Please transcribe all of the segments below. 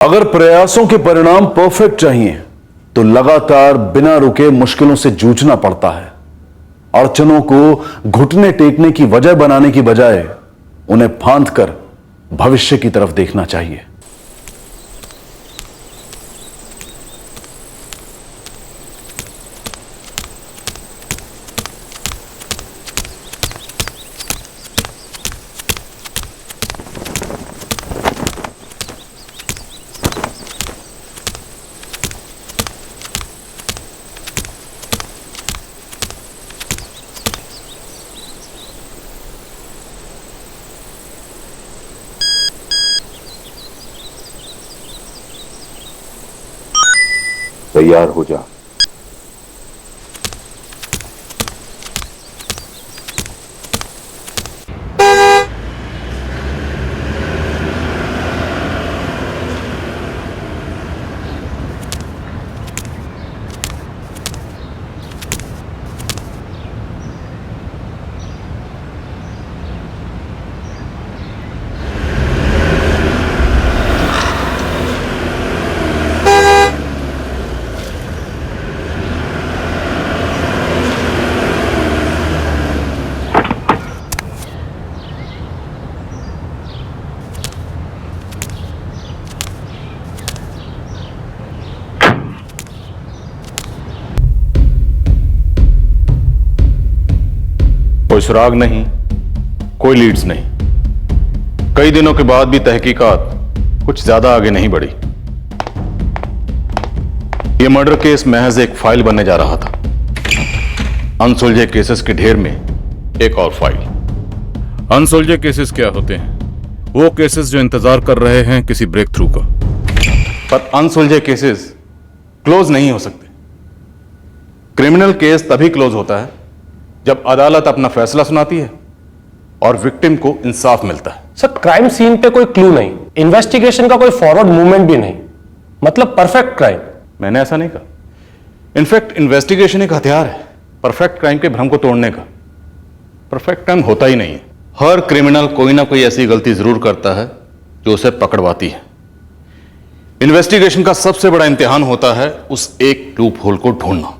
अगर प्रयासों के परिणाम परफेक्ट चाहिए तो लगातार बिना रुके मुश्किलों से जूझना पड़ता है। अड़चनों को घुटने टेकने की वजह बनाने की बजाय उन्हें फांद कर भविष्य की तरफ देखना चाहिए। तैयार हो जा। कोई सुराग नहीं, कोई लीड्स नहीं। कई दिनों के बाद भी तहकीकात कुछ ज्यादा आगे नहीं बढ़ी। यह मर्डर केस महज एक फाइल बनने जा रहा था। अनसुलझे केसेस के ढेर में एक और फाइल। अनसुलझे केसेस क्या होते हैं? वो केसेस जो इंतजार कर रहे हैं किसी ब्रेक थ्रू का। पर अनसुलझे केसेस क्लोज नहीं हो सकते। क्रिमिनल केस तभी क्लोज होता है जब अदालत अपना फैसला सुनाती है और विक्टिम को इंसाफ मिलता है। सर, क्राइम सीन पे कोई क्लू नहीं, इन्वेस्टिगेशन का कोई फॉरवर्ड मूवमेंट भी नहीं, मतलब परफेक्ट क्राइम। मैंने ऐसा नहीं कहा। इनफैक्ट इन्वेस्टिगेशन एक हथियार है परफेक्ट क्राइम के भ्रम को तोड़ने का। परफेक्ट क्राइम होता ही नहीं है। हर क्रिमिनल कोई ना कोई ऐसी गलती जरूर करता है जो उसे पकड़वाती है। इन्वेस्टिगेशन का सबसे बड़ा इम्तिहान होता है उस एक लूप होल को ढूंढना।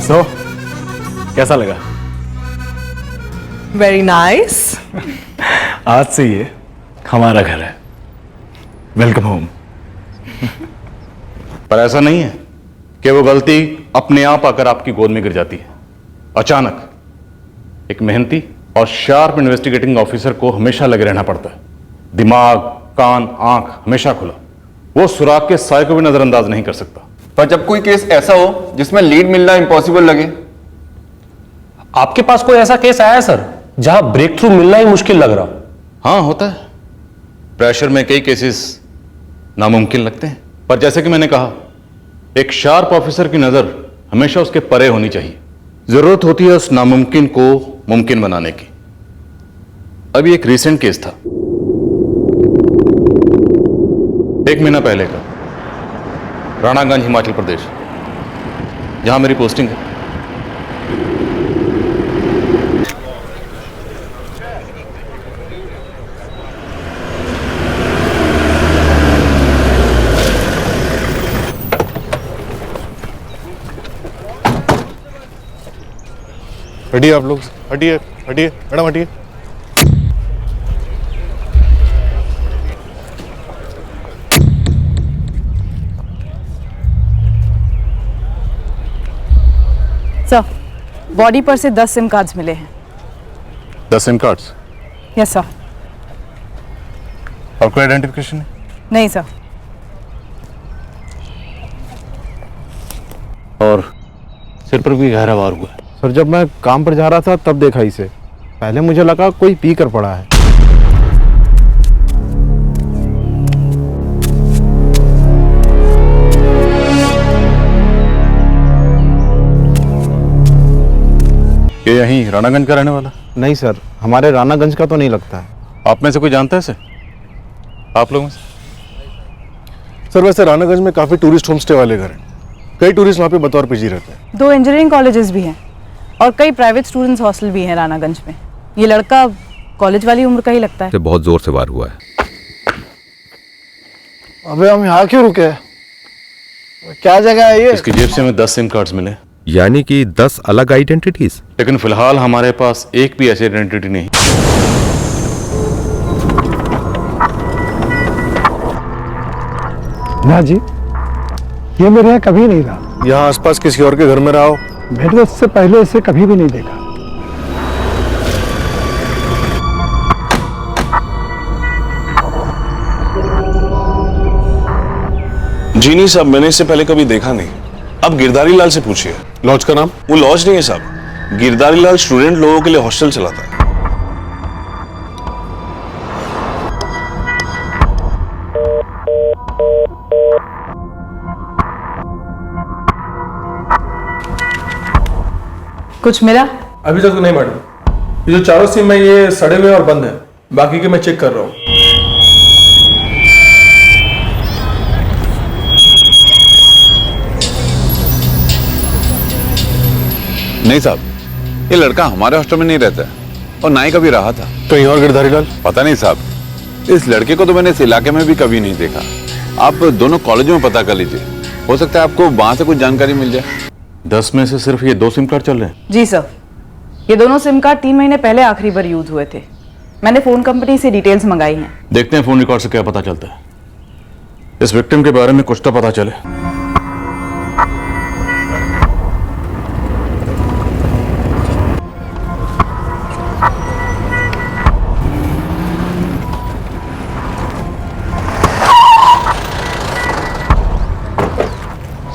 So, कैसा लगा? Very nice. आज से ये हमारा घर है। Welcome home. पर ऐसा नहीं है कि वो गलती अपने आप आकर आपकी गोद में गिर जाती है। अचानक एक मेहनती और शार्प इन्वेस्टिगेटिंग ऑफिसर को हमेशा लगे रहना पड़ता है। दिमाग, कान, आंख हमेशा खुला। वो सुराग के साय को भी नजरअंदाज नहीं कर सकता। पर जब कोई केस ऐसा हो जिसमें लीड मिलना इम्पॉसिबल लगे। आपके पास कोई ऐसा केस आया है सर जहां ब्रेक थ्रू मिलना ही मुश्किल लग रहा? हाँ, होता है। प्रेशर में कई केसेस नामुमकिन लगते हैं। पर जैसे कि मैंने कहा, एक शार्प ऑफिसर की नजर हमेशा उसके परे होनी चाहिए। जरूरत होती है उस नामुमकिन को मुमकिन बनाने की। अभी एक रीसेंट केस था, 1 महीना पहले का, राणागंज, हिमाचल प्रदेश, जहां मेरी पोस्टिंग है। हटिए आप लोग, हटिए हटिए मैडम, हटिए। सर, बॉडी पर से 10 सिम कार्ड्स मिले हैं। 10 सिम कार्ड्स? Yes sir. और कोई आइडेंटिफिकेशन नहीं? नहीं सर। और सिर पर भी गहरा वार हुआ है। सर, जब मैं काम पर जा रहा था तब देखा इसे। पहले मुझे लगा कोई पी कर पड़ा है। ये यहीं राणागंज का रहने वाला? नहीं सर, हमारे राणागंज का तो नहीं लगता है। आप में से कोई जानता है इसे? आप लोगों से? सर वैसे रानागंज में काफी टूरिस्ट होम स्टे वाले घर हैं। कई टूरिस्ट वहाँ पे बतौर पीजी रहते हैं। 2 इंजीनियरिंग कॉलेजेस भी हैं और कई प्राइवेट स्टूडेंट्स हॉस्टल भी हैं रानागंज में। ये लड़का कॉलेज वाली उम्र का ही लगता है। से बहुत जोर से वार हुआ है। अबे हम यहाँ क्यों रुके हैं? क्या जगह है ये? इसकी जेब से हमें 10 सिम कार्ड्स मिले, यानी कि 10 अलग आइडेंटिटीज। लेकिन फिलहाल हमारे पास एक भी ऐसी आइडेंटिटी नहीं। ना जी, ये मेरे यहाँ कभी नहीं रहा। यहाँ आसपास किसी और के घर में रहा हो? मैंने तो इससे पहले इसे कभी भी नहीं देखा। जी नहीं साहब, मैंने इससे पहले कभी देखा नहीं। अब गिरधारी लाल से पूछिए। लॉज का नाम? वो लॉज नहीं है साहब, गिरधारी लाल स्टूडेंट लोगों के लिए हॉस्टल चलाता है। कुछ मिला? अभी तक तो नहीं मैडम। ये जो चारों सिम है ये सड़े हुए और बंद है, बाकी के मैं चेक कर रहा हूँ। नहीं साहब, ये लड़का हमारे हॉस्टल में नहीं रहता है और ना ही कभी रहा था। कहीं और गिरधारी लाल? पता नहीं साहब, इस लड़के को तो मैंने इस इलाके में भी कभी नहीं देखा। आप दोनों कॉलेजों में पता कर लीजिए, हो सकता है आपको वहां से कुछ जानकारी मिल जाए। 10 में से सिर्फ ये 2 सिम कार्ड चल रहे हैं? जी सर, ये दोनों सिम कार्ड 3 महीने पहले आखिरी बार यूज हुए थे। मैंने फोन कंपनी से डिटेल्स मंगाई हैं। देखते हैं फोन रिकॉर्ड से क्या पता चलता है। इस विक्टिम के बारे में कुछ तो पता चले।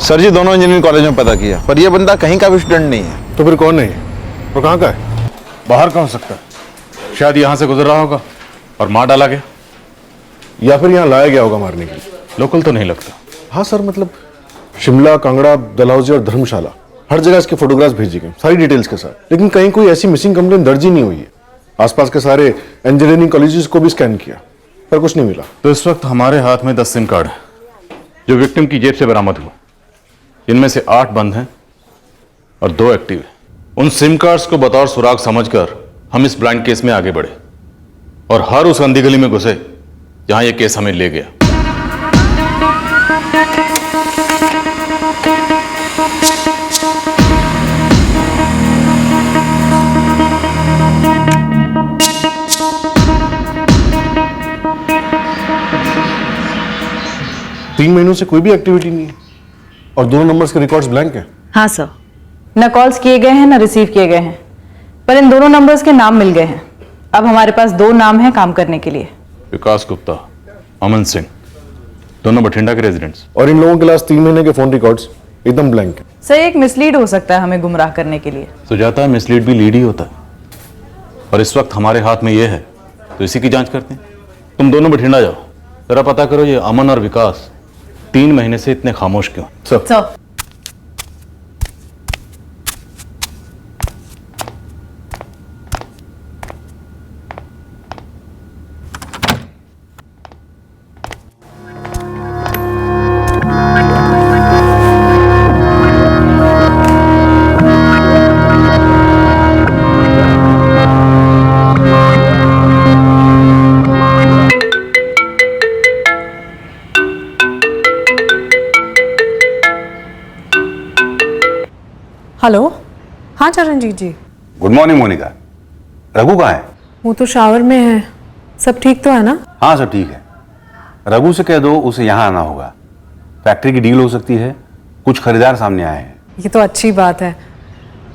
सर जी, दोनों इंजीनियरिंग कॉलेज में पता किया, पर यह बंदा कहीं का भी स्टूडेंट नहीं है। तो फिर कौन है? और कहाँ का है? बाहर का हो सकता है, शायद यहां से गुजर रहा होगा और मार डाला गया, या फिर यहाँ लाया गया होगा मारने के लिए। लोकल तो नहीं लगता। हाँ सर, मतलब शिमला, कांगड़ा, डलहौजी और धर्मशाला हर जगह इसके फोटोग्राफ्स भेजे गए सारी डिटेल्स के साथ, लेकिन कहीं कोई ऐसी मिसिंग कंप्लेन दर्ज ही नहीं हुई है। आसपास के सारे इंजीनियरिंग कॉलेजेस को भी स्कैन किया पर कुछ नहीं मिला। तो इस वक्त हमारे हाथ में 10 सिम कार्ड है जो विक्टिम की जेब से बरामद हुआ। इनमें से 8 बंद हैं और 2 एक्टिव हैं। उन सिम कार्ड्स को बतौर सुराग समझकर हम इस ब्लाइंड केस में आगे बढ़े और हर उस अंधी गली में घुसे जहां यह केस हमें ले गया। तीन महीनों से कोई भी एक्टिविटी नहीं है और दोनों नंबर्स के रिकॉर्ड्स ब्लैंक हैं। हाँ सर, न कॉल्स किए गए हैं न रिसीव किए गए हैं, पर इन दोनों नंबर्स के नाम मिल गए हैं। अब हमारे पास 2 नाम हैं काम करने के लिए। विकास गुप्ता, अमन सिंह, दोनों बठिंडा के रेजिडेंट्स। और इन लोगों के लास्ट 3 महीने के फोन रिकॉर्ड्स एकदम ब्लैंक है। सर, एक मिसलीड हो सकता है हमें गुमराह करने के लिए। सुजाता, मिसलीड भी लीड ही होता है और इस वक्त हमारे हाथ में यह है तो इसी की जांच करते हैं। तुम दोनों बठिंडा जाओ, जरा पता करो ये अमन और विकास 3 महीने से इतने खामोश क्यों। Sir, hello. हाँ चरणजीत जी। Good morning Monika. रघु कहाँ है? वो तो शावर में है। सब ठीक तो है ना? हाँ सब ठीक है। रघु से कह दो उसे यहाँ आना होगा, फैक्ट्री की डील हो सकती है, कुछ खरीदार सामने आए हैं। ये तो अच्छी बात है।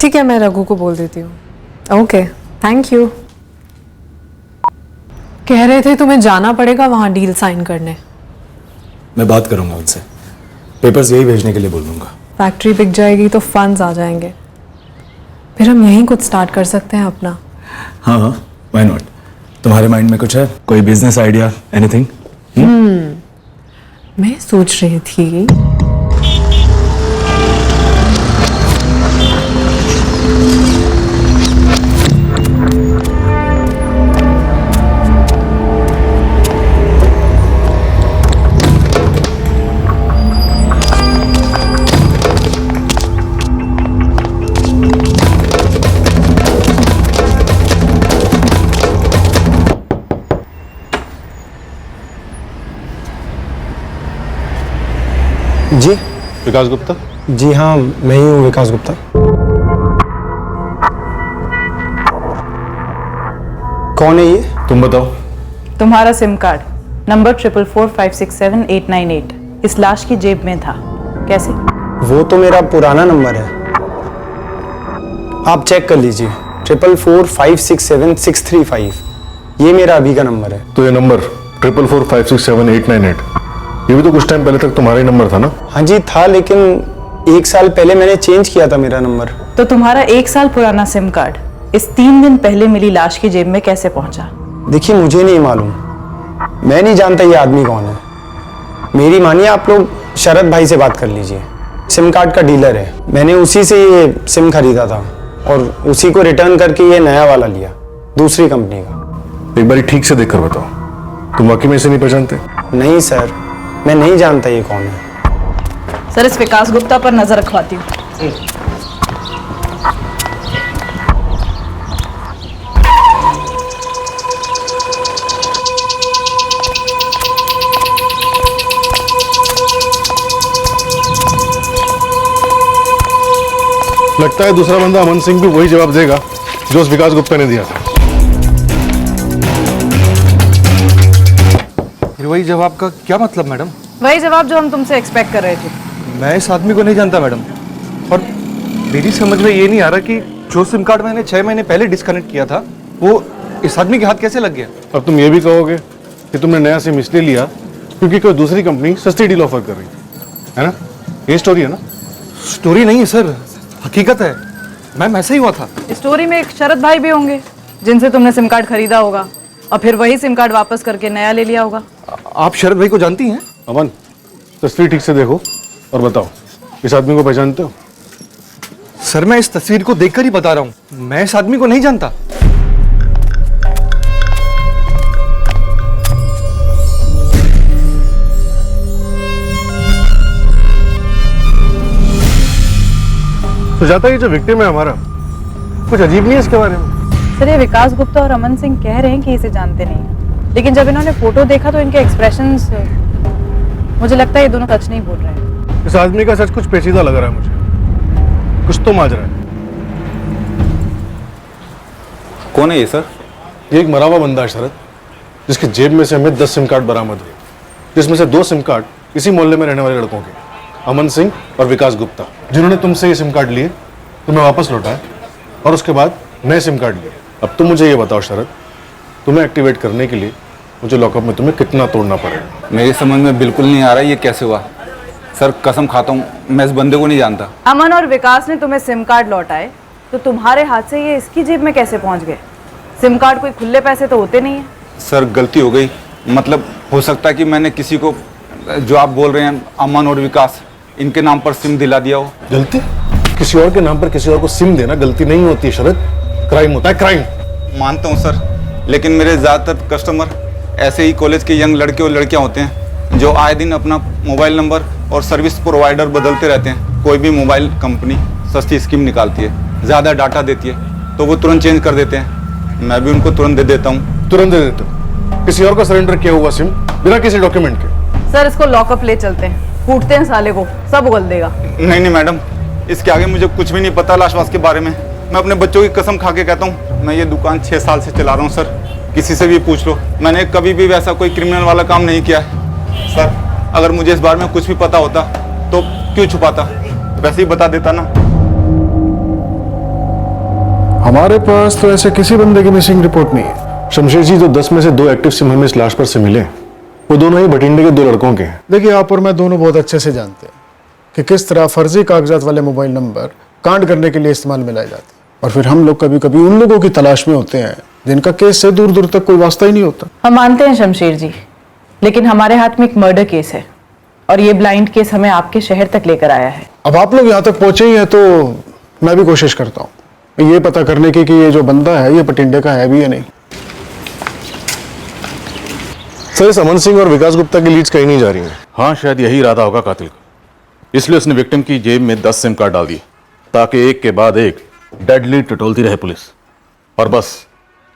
ठीक है, मैं रघु को बोल देती हूँ। Okay, thank you. कह रहे थे तुम्हें जाना पड़ेगा वहाँ डील साइन करने। मैं बात करूंगा उनसे, पेपर्स यही भेजने के लिए बोल दूंगा। फैक्ट्री बिक जाएगी तो फंड्स आ जाएंगे, फिर हम यहीं कुछ स्टार्ट कर सकते हैं अपना। हाँ हाँ, व्हाई नॉट। तुम्हारे माइंड में कुछ है, कोई बिजनेस आइडिया, एनीथिंग? मैं सोच रही थी जी विकास गुप्ता? जी हाँ, मैं ही हूँ विकास गुप्ता। कौन है ये? तुम बताओ। तुम्हारा सिम कार्ड नंबर 44456788 इस लाश की जेब में था। कैसे? वो तो मेरा पुराना नंबर है, आप चेक कर लीजिए। 44456763 ये मेरा अभी का नंबर है। तो ये नंबर 44456788 ये भी तो कुछ टाइम पहले तक तुम्हारा ही नंबर था ना? हाँ जी था, लेकिन 1 साल पहले मैंने चेंज किया था मेरा नंबर। तो तुम्हारा 1 साल पुराना सिम कार्ड इस 3 दिन पहले मिली लाश की जेब में कैसे पहुंचा? देखिए मुझे नहीं मालूम, मैं नहीं जानता ये आदमी कौन है। मेरी मानिए, आप लोग शरद भाई से बात कर लीजिए, सिम कार्ड का डीलर है। मैंने उसी से ये सिम खरीदा था और उसी को रिटर्न करके ये नया वाला लिया, दूसरी कंपनी का। एक बार ठीक से देखकर बताओ, तुम वाकई में इसे नहीं पहचानते? नहीं सर, मैं नहीं जानता ये कौन है। सर, इस विकास गुप्ता पर नजर रखवाती हूँ। लगता है दूसरा बंदा अमन सिंह भी वही जवाब देगा जो उस विकास गुप्ता ने दिया था। वही जवाब का क्या मतलब मैडम? वही जवाब जो हम तुमसे एक्सपेक्ट कर रहे थे। मैं इस आदमी को नहीं जानता मैडम, और मेरी समझ में ये नहीं आ रहा कि जो सिम कार्ड मैंने 6 महीने पहले डिस्कनेक्ट किया था वो इस आदमी के हाथ कैसे लग गया? अब तुम ये भी कहोगे कि तुमने नया सिम इसलिए लिया क्योंकि कोई दूसरी कंपनी सस्ती डील ऑफर कर रही है ना? ये स्टोरी है ना? स्टोरी नहीं है सर, हकीकत है। मैम ऐसा ही हुआ था। स्टोरी में एक शरद भाई भी होंगे जिनसे तुमने सिम कार्ड खरीदा होगा और फिर वही सिम कार्ड वापस करके नया ले लिया होगा। आप शरद भाई को जानती हैं? अमन, तस्वीर ठीक से देखो और बताओ, इस आदमी को पहचानते हो? सर मैं इस तस्वीर को देखकर ही बता रहा हूँ, मैं इस आदमी को नहीं जानता। तो जाता ये जो विक्टिम है हमारा, कुछ अजीब नहीं है इसके बारे में? सर, ये विकास गुप्ता और अमन सिंह कह रहे हैं कि इसे जानते नहीं, लेकिन जब इन्होंने फोटो देखा तो इनके एक्सप्रेशंस, मुझे लगता है ये दोनों सच नहीं बोल रहे हैं। इस आदमी का सच कुछ पेचीदा लग रहा है मुझे, कुछ तो माजरा है। कौन है ये सर? ये एक मरा हुआ बंदा है शरद, जिसकी जेब में से हमें 10 सिम कार्ड बरामद हुए, जिसमें से 2 सिम कार्ड इसी मोहल्ले में रहने वाले लड़कों के, अमन सिंह और विकास गुप्ता, जिन्होंने तुमसे ये सिम कार्ड लिए, तुम्हें वापस लौटाए और उसके बाद नए सिम कार्ड लिए। अब तुम मुझे ये बताओ शरद, तुम्हें एक्टिवेट करने के लिए मुझे लॉकअप में तुम्हें कितना तोड़ना पड़ेगा? मेरी समझ में बिल्कुल नहीं आ रहा ये कैसे हुआ सर, कसम खाता हूँ मैं इस बंदे को नहीं जानता। अमन और विकास ने तुम्हें सिम कार्ड लौटाए तो तुम्हारे हाथ से ये इसकी जेब में कैसे पहुंच गए? सिम कार्ड कोई खुले पैसे तो होते नहीं है। सर गलती हो गई, मतलब हो सकता है कि मैंने किसी को, जो आप बोल रहे हैं अमन और विकास, इनके नाम पर सिम दिला दिया हो। गलती? किसी और के नाम पर किसी और को सिम देना गलती नहीं होती है शरद, क्राइम होता है, क्राइम। मानता हूँ सर, लेकिन मेरे ज़्यादातर कस्टमर ऐसे ही कॉलेज के यंग लड़के और लड़कियाँ होते हैं जो आए दिन अपना मोबाइल नंबर और सर्विस प्रोवाइडर बदलते रहते हैं। कोई भी मोबाइल कंपनी सस्ती स्कीम निकालती है, ज़्यादा डाटा देती है, तो वो तुरंत चेंज कर देते हैं। मैं भी उनको तुरंत दे देता हूँ। तुरंत दे देते हो? किसी और का सरेंडर किया हुआ सिम बिना किसी डॉक्यूमेंट के? सर, इसको लॉकअप ले चलते हैं, कूटते हैं साले को, सब उगल देगा। नहीं नहीं मैडम, इसके आगे मुझे कुछ भी नहीं पता लाशवास के बारे में। मैं अपने बच्चों की कसम खा के कहता हूँ, मैं ये दुकान 6 साल से चला रहा हूँ सर, किसी से भी पूछ लो, मैंने कभी भी वैसा कोई क्रिमिनल वाला काम नहीं किया है। सर अगर मुझे इस बारे में कुछ भी पता होता तो क्यों छुपाता, वैसे ही बता देता ना। हमारे पास तो ऐसे किसी बंदे की मिसिंग रिपोर्ट नहीं है शमशेर जी। जो 10 में से 2 एक्टिव सिम हमें इस लाश पर से मिले, वो दोनों ही भटिंडे के 2 लड़कों के हैं। देखिए, आप और मैं दोनों बहुत अच्छे से जानते हैं कि किस तरह फर्जी कागजात वाले मोबाइल नंबर कांड करने के लिए इस्तेमाल में लाए जाते हैं, और फिर हम लोग कभी कभी उन लोगों की तलाश में होते हैं जिनका केस से दूर दूर तक कोई वास्ता ही नहीं होता। हम मानते हैं शमशेर जी, लेकिन हमारे हाथ में एक मर्डर केस है और ये ब्लाइंड केस हमें आपके शहर तक लेकर आया है। अब आप लोग यहाँ तक पहुंचे ही हैं तो मैं भी कोशिश करता हूँ ये पता करने की कि ये जो बंदा है ये भटिंडे का है भी या नहीं। सर, इस अमन सिंह और विकास गुप्ता की लीड्स कहीं नहीं जा रही हैं। हाँ, शायद यही इरादा होगा कातिल का, इसलिए उसने विक्टिम की जेब में 10 सिम कार्ड डाल दिए ताकि एक के बाद एक डेड लीड टटोलती रहे पुलिस और बस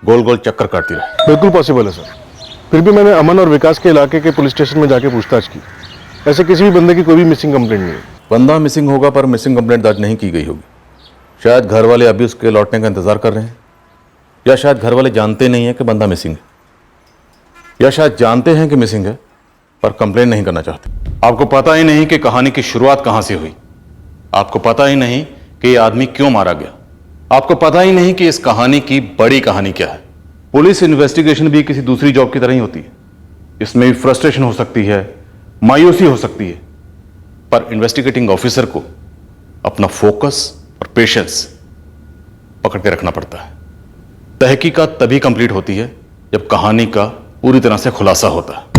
गोल गोल चक्कर काटती रहे। बिल्कुल पॉसिबल है सर। फिर भी मैंने अमन और विकास के इलाके के पुलिस स्टेशन में जाके पूछताछ की, ऐसे किसी भी बंदे की कोई भी मिसिंग कंप्लेंट नहीं है। बंदा मिसिंग होगा पर मिसिंग कंप्लेंट दर्ज नहीं की गई होगी। शायद घर वाले अभी उसके लौटने का इंतजार कर रहे हैं, या शायद घर वाले जानते नहीं है कि बंदा मिसिंग है, या शायद जानते हैं कि मिसिंग है पर कंप्लेंट नहीं करना चाहते। आपको पता ही नहीं कि कहानी की शुरुआत कहां से हुई, आपको पता ही नहीं कि ये आदमी क्यों मारा गया, आपको पता ही नहीं कि इस कहानी की बड़ी कहानी क्या है। पुलिस इन्वेस्टिगेशन भी किसी दूसरी जॉब की तरह ही होती है। इसमें भी फ्रस्ट्रेशन हो सकती है, मायूसी हो सकती है, पर इन्वेस्टिगेटिंग ऑफिसर को अपना फोकस और पेशेंस पकड़ के रखना पड़ता है। तहकीकात तभी कंप्लीट होती है जब कहानी का पूरी तरह से खुलासा होता है।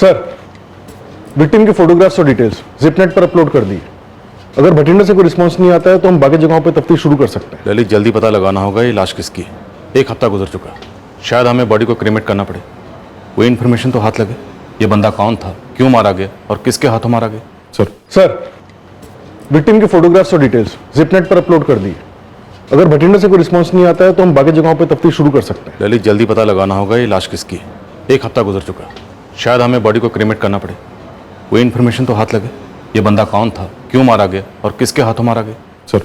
सर, विक्टिम के फोटोग्राफ्स और डिटेल्स जिपनेट पर अपलोड कर दी। अगर भटिंडा से कोई रिस्पांस नहीं आता है तो हम बाकी जगहों पर तफ्तीश शुरू कर सकते हैं। ललित, जल्दी पता लगाना होगा ये लाश किसकी है। 1 हफ्ता गुजर चुका है, शायद हमें बॉडी को क्रीमेट करना पड़े। कोई इन्फॉर्मेशन तो हाथ लगे, ये बंदा कौन था, क्यों मारा गया और किसके हाथों मारा गया। सर, विक्टिम के फोटोग्राफ्स और डिटेल्स जिपनेट पर अपलोड कर दी। अगर भटिंडा से कोई रिस्पांस नहीं आता है तो हम बाकी जगहों पर तफ्तीश शुरू कर सकते हैं। ललित, जल्दी पता लगाना होगा ये लाश किसकी है। 1 हफ्ता गुजर चुका है, शायद हमें बॉडी को क्रीमेट करना पड़े। कोई इन्फॉर्मेशन तो हाथ लगे, ये बंदा कौन था, क्यों मारा गया और किसके हाथों मारा गया। सर,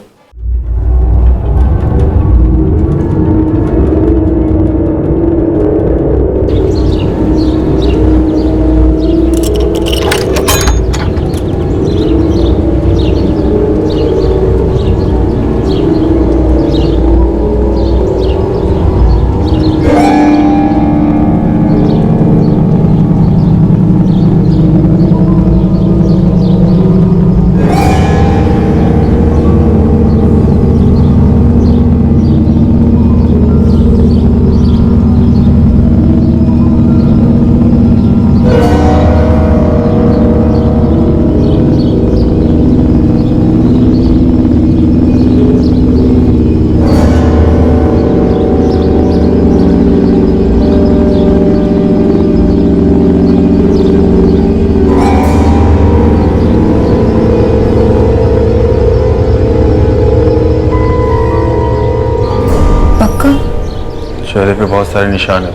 चेहरे पे बहुत सारे निशान है,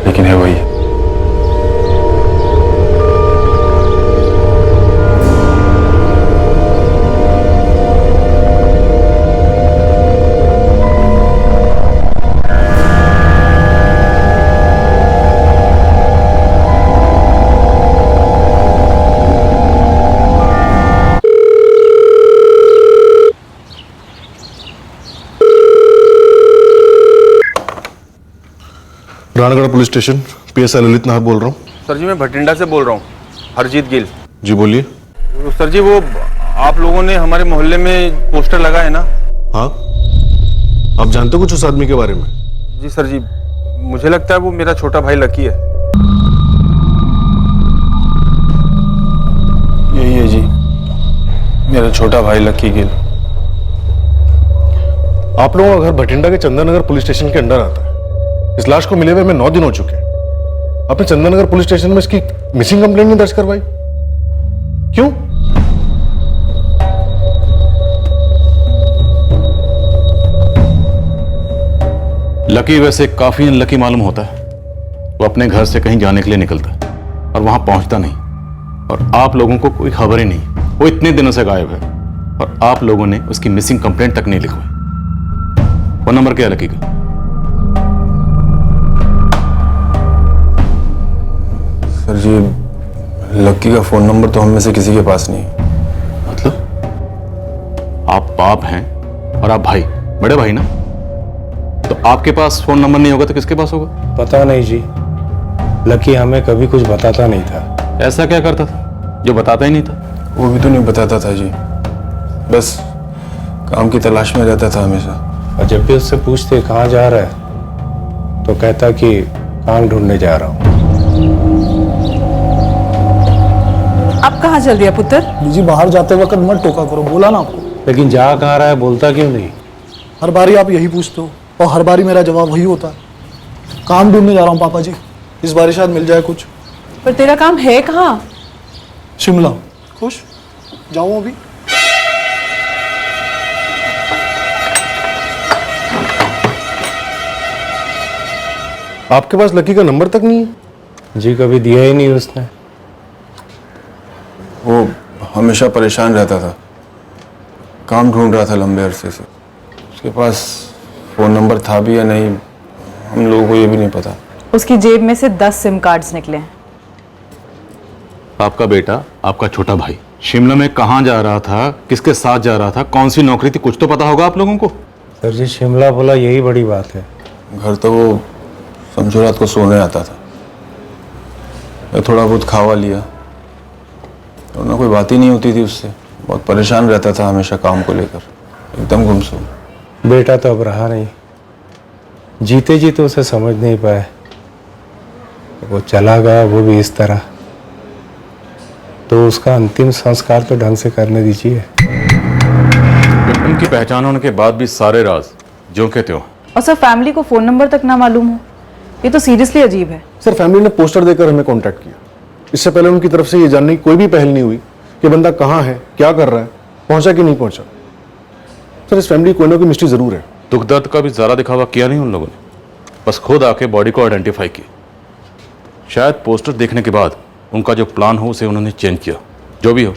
लेकिन है वही। Rangarh police station, PSI Lalit Nahar बोल रहा हूँ। सर जी, मैं भटिंडा से बोल रहा हूँ, हरजीत गिल। जी बोलिए। सर जी, वो आप लोगों ने हमारे मोहल्ले में पोस्टर लगा है ना? हाँ, आप जानते हो कुछ उस आदमी के बारे में? जी सर जी, मुझे लगता है वो मेरा छोटा भाई लकी है। यही है जी, मेरा छोटा भाई लकी गिल। आप लोगों का घर भटिंडा के चंदननगर पुलिस स्टेशन के अंडर आता है। इस लाश को मिले हुए हमें 9 दिन हो चुके हैं। आपने चंदननगर पुलिस स्टेशन में इसकी मिसिंग कंप्लेंट नहीं दर्ज करवाई, क्यों? लकी वैसे काफी अनलकी मालूम होता है। वो अपने घर से कहीं जाने के लिए निकलता है और वहां पहुंचता नहीं, और आप लोगों को कोई खबर ही नहीं। वो इतने दिनों से गायब है और आप लोगों ने उसकी मिसिंग कंप्लेंट तक नहीं लिखवाई। फोन नंबर क्या है लकी का? सर जी, लक्की का फोन नंबर तो हम में से किसी के पास नहीं। मतलब आप बाप हैं और आप भाई, बड़े भाई ना? तो आपके पास फोन नंबर नहीं होगा तो किसके पास होगा? पता नहीं जी, लकी हमें कभी कुछ बताता नहीं था। ऐसा क्या करता था जो बताता ही नहीं था? वो भी तो नहीं बताता था जी, बस काम की तलाश में रहता था हमेशा। और जब भी उससे पूछते कहाँ जा रहा है तो कहता कि काम ढूंढने जा रहा हूँ। अब कहाँ चल दिया पुत्र? जी बाहर जाते वक्त मत टोका करो, बोला ना आपको। लेकिन जा कहाँ रहा है बोलता क्यों नहीं? हर बारी आप यही पूछते हो और हर बारी मेरा जवाब वही होता है, काम ढूंढने जा रहा हूँ पापा जी, इस बार शायद मिल जाए कुछ। पर तेरा काम है कहाँ? शिमला। खुश जाऊँ अभी? आपके पास लकी का नंबर तक नहीं है? जी कभी दिया ही नहीं उसने। वो हमेशा परेशान रहता था, काम ढूंढ रहा था लंबे अरसे से। उसके पास फोन नंबर था भी या नहीं हम लोगों को ये भी नहीं पता। उसकी जेब में से 10 सिम कार्ड्स निकले हैं। आपका बेटा, आपका छोटा भाई शिमला में कहाँ जा रहा था, किसके साथ जा रहा था, कौन सी नौकरी थी, कुछ तो पता होगा आप लोगों को। सर जी शिमला बोला यही बड़ी बात है। घर तो वो समझो रात को सोने आता था, मैं थोड़ा बहुत खावा लिया तो ना कोई बात ही नहीं होती थी उससे। बहुत परेशान रहता था हमेशा काम को लेकर, एकदम गुमसुम। बेटा तो अब रहा नहीं, जीते जी तो उसे समझ नहीं पाए, वो चला गया, वो भी इस तरह। तो उसका अंतिम संस्कार तो ढंग से करने दीजिए। विक्टिम की पहचान होने के बाद भी सारे राज ज्यों के त्यों। और सर फैमिली को फोन नंबर तक ना मालूम हो, ये तो सीरियसली अजीब है। सर फैमिली ने पोस्टर देकर हमें कांटेक्ट किया, इससे पहले उनकी तरफ से ये जानने की कोई भी पहल नहीं हुई कि बंदा कहाँ है, क्या कर रहा है, पहुंचा कि नहीं पहुंचा। सर इस फैमिली कोई ना कोई मिस्ट्री जरूर है। दुख दर्द का भी ज़्यादा दिखावा किया नहीं उन लोगों ने, बस खुद आके बॉडी को आइडेंटिफाई किया। शायद पोस्टर देखने के बाद उनका जो प्लान हो उसे उन्होंने चेंज किया। जो भी हो,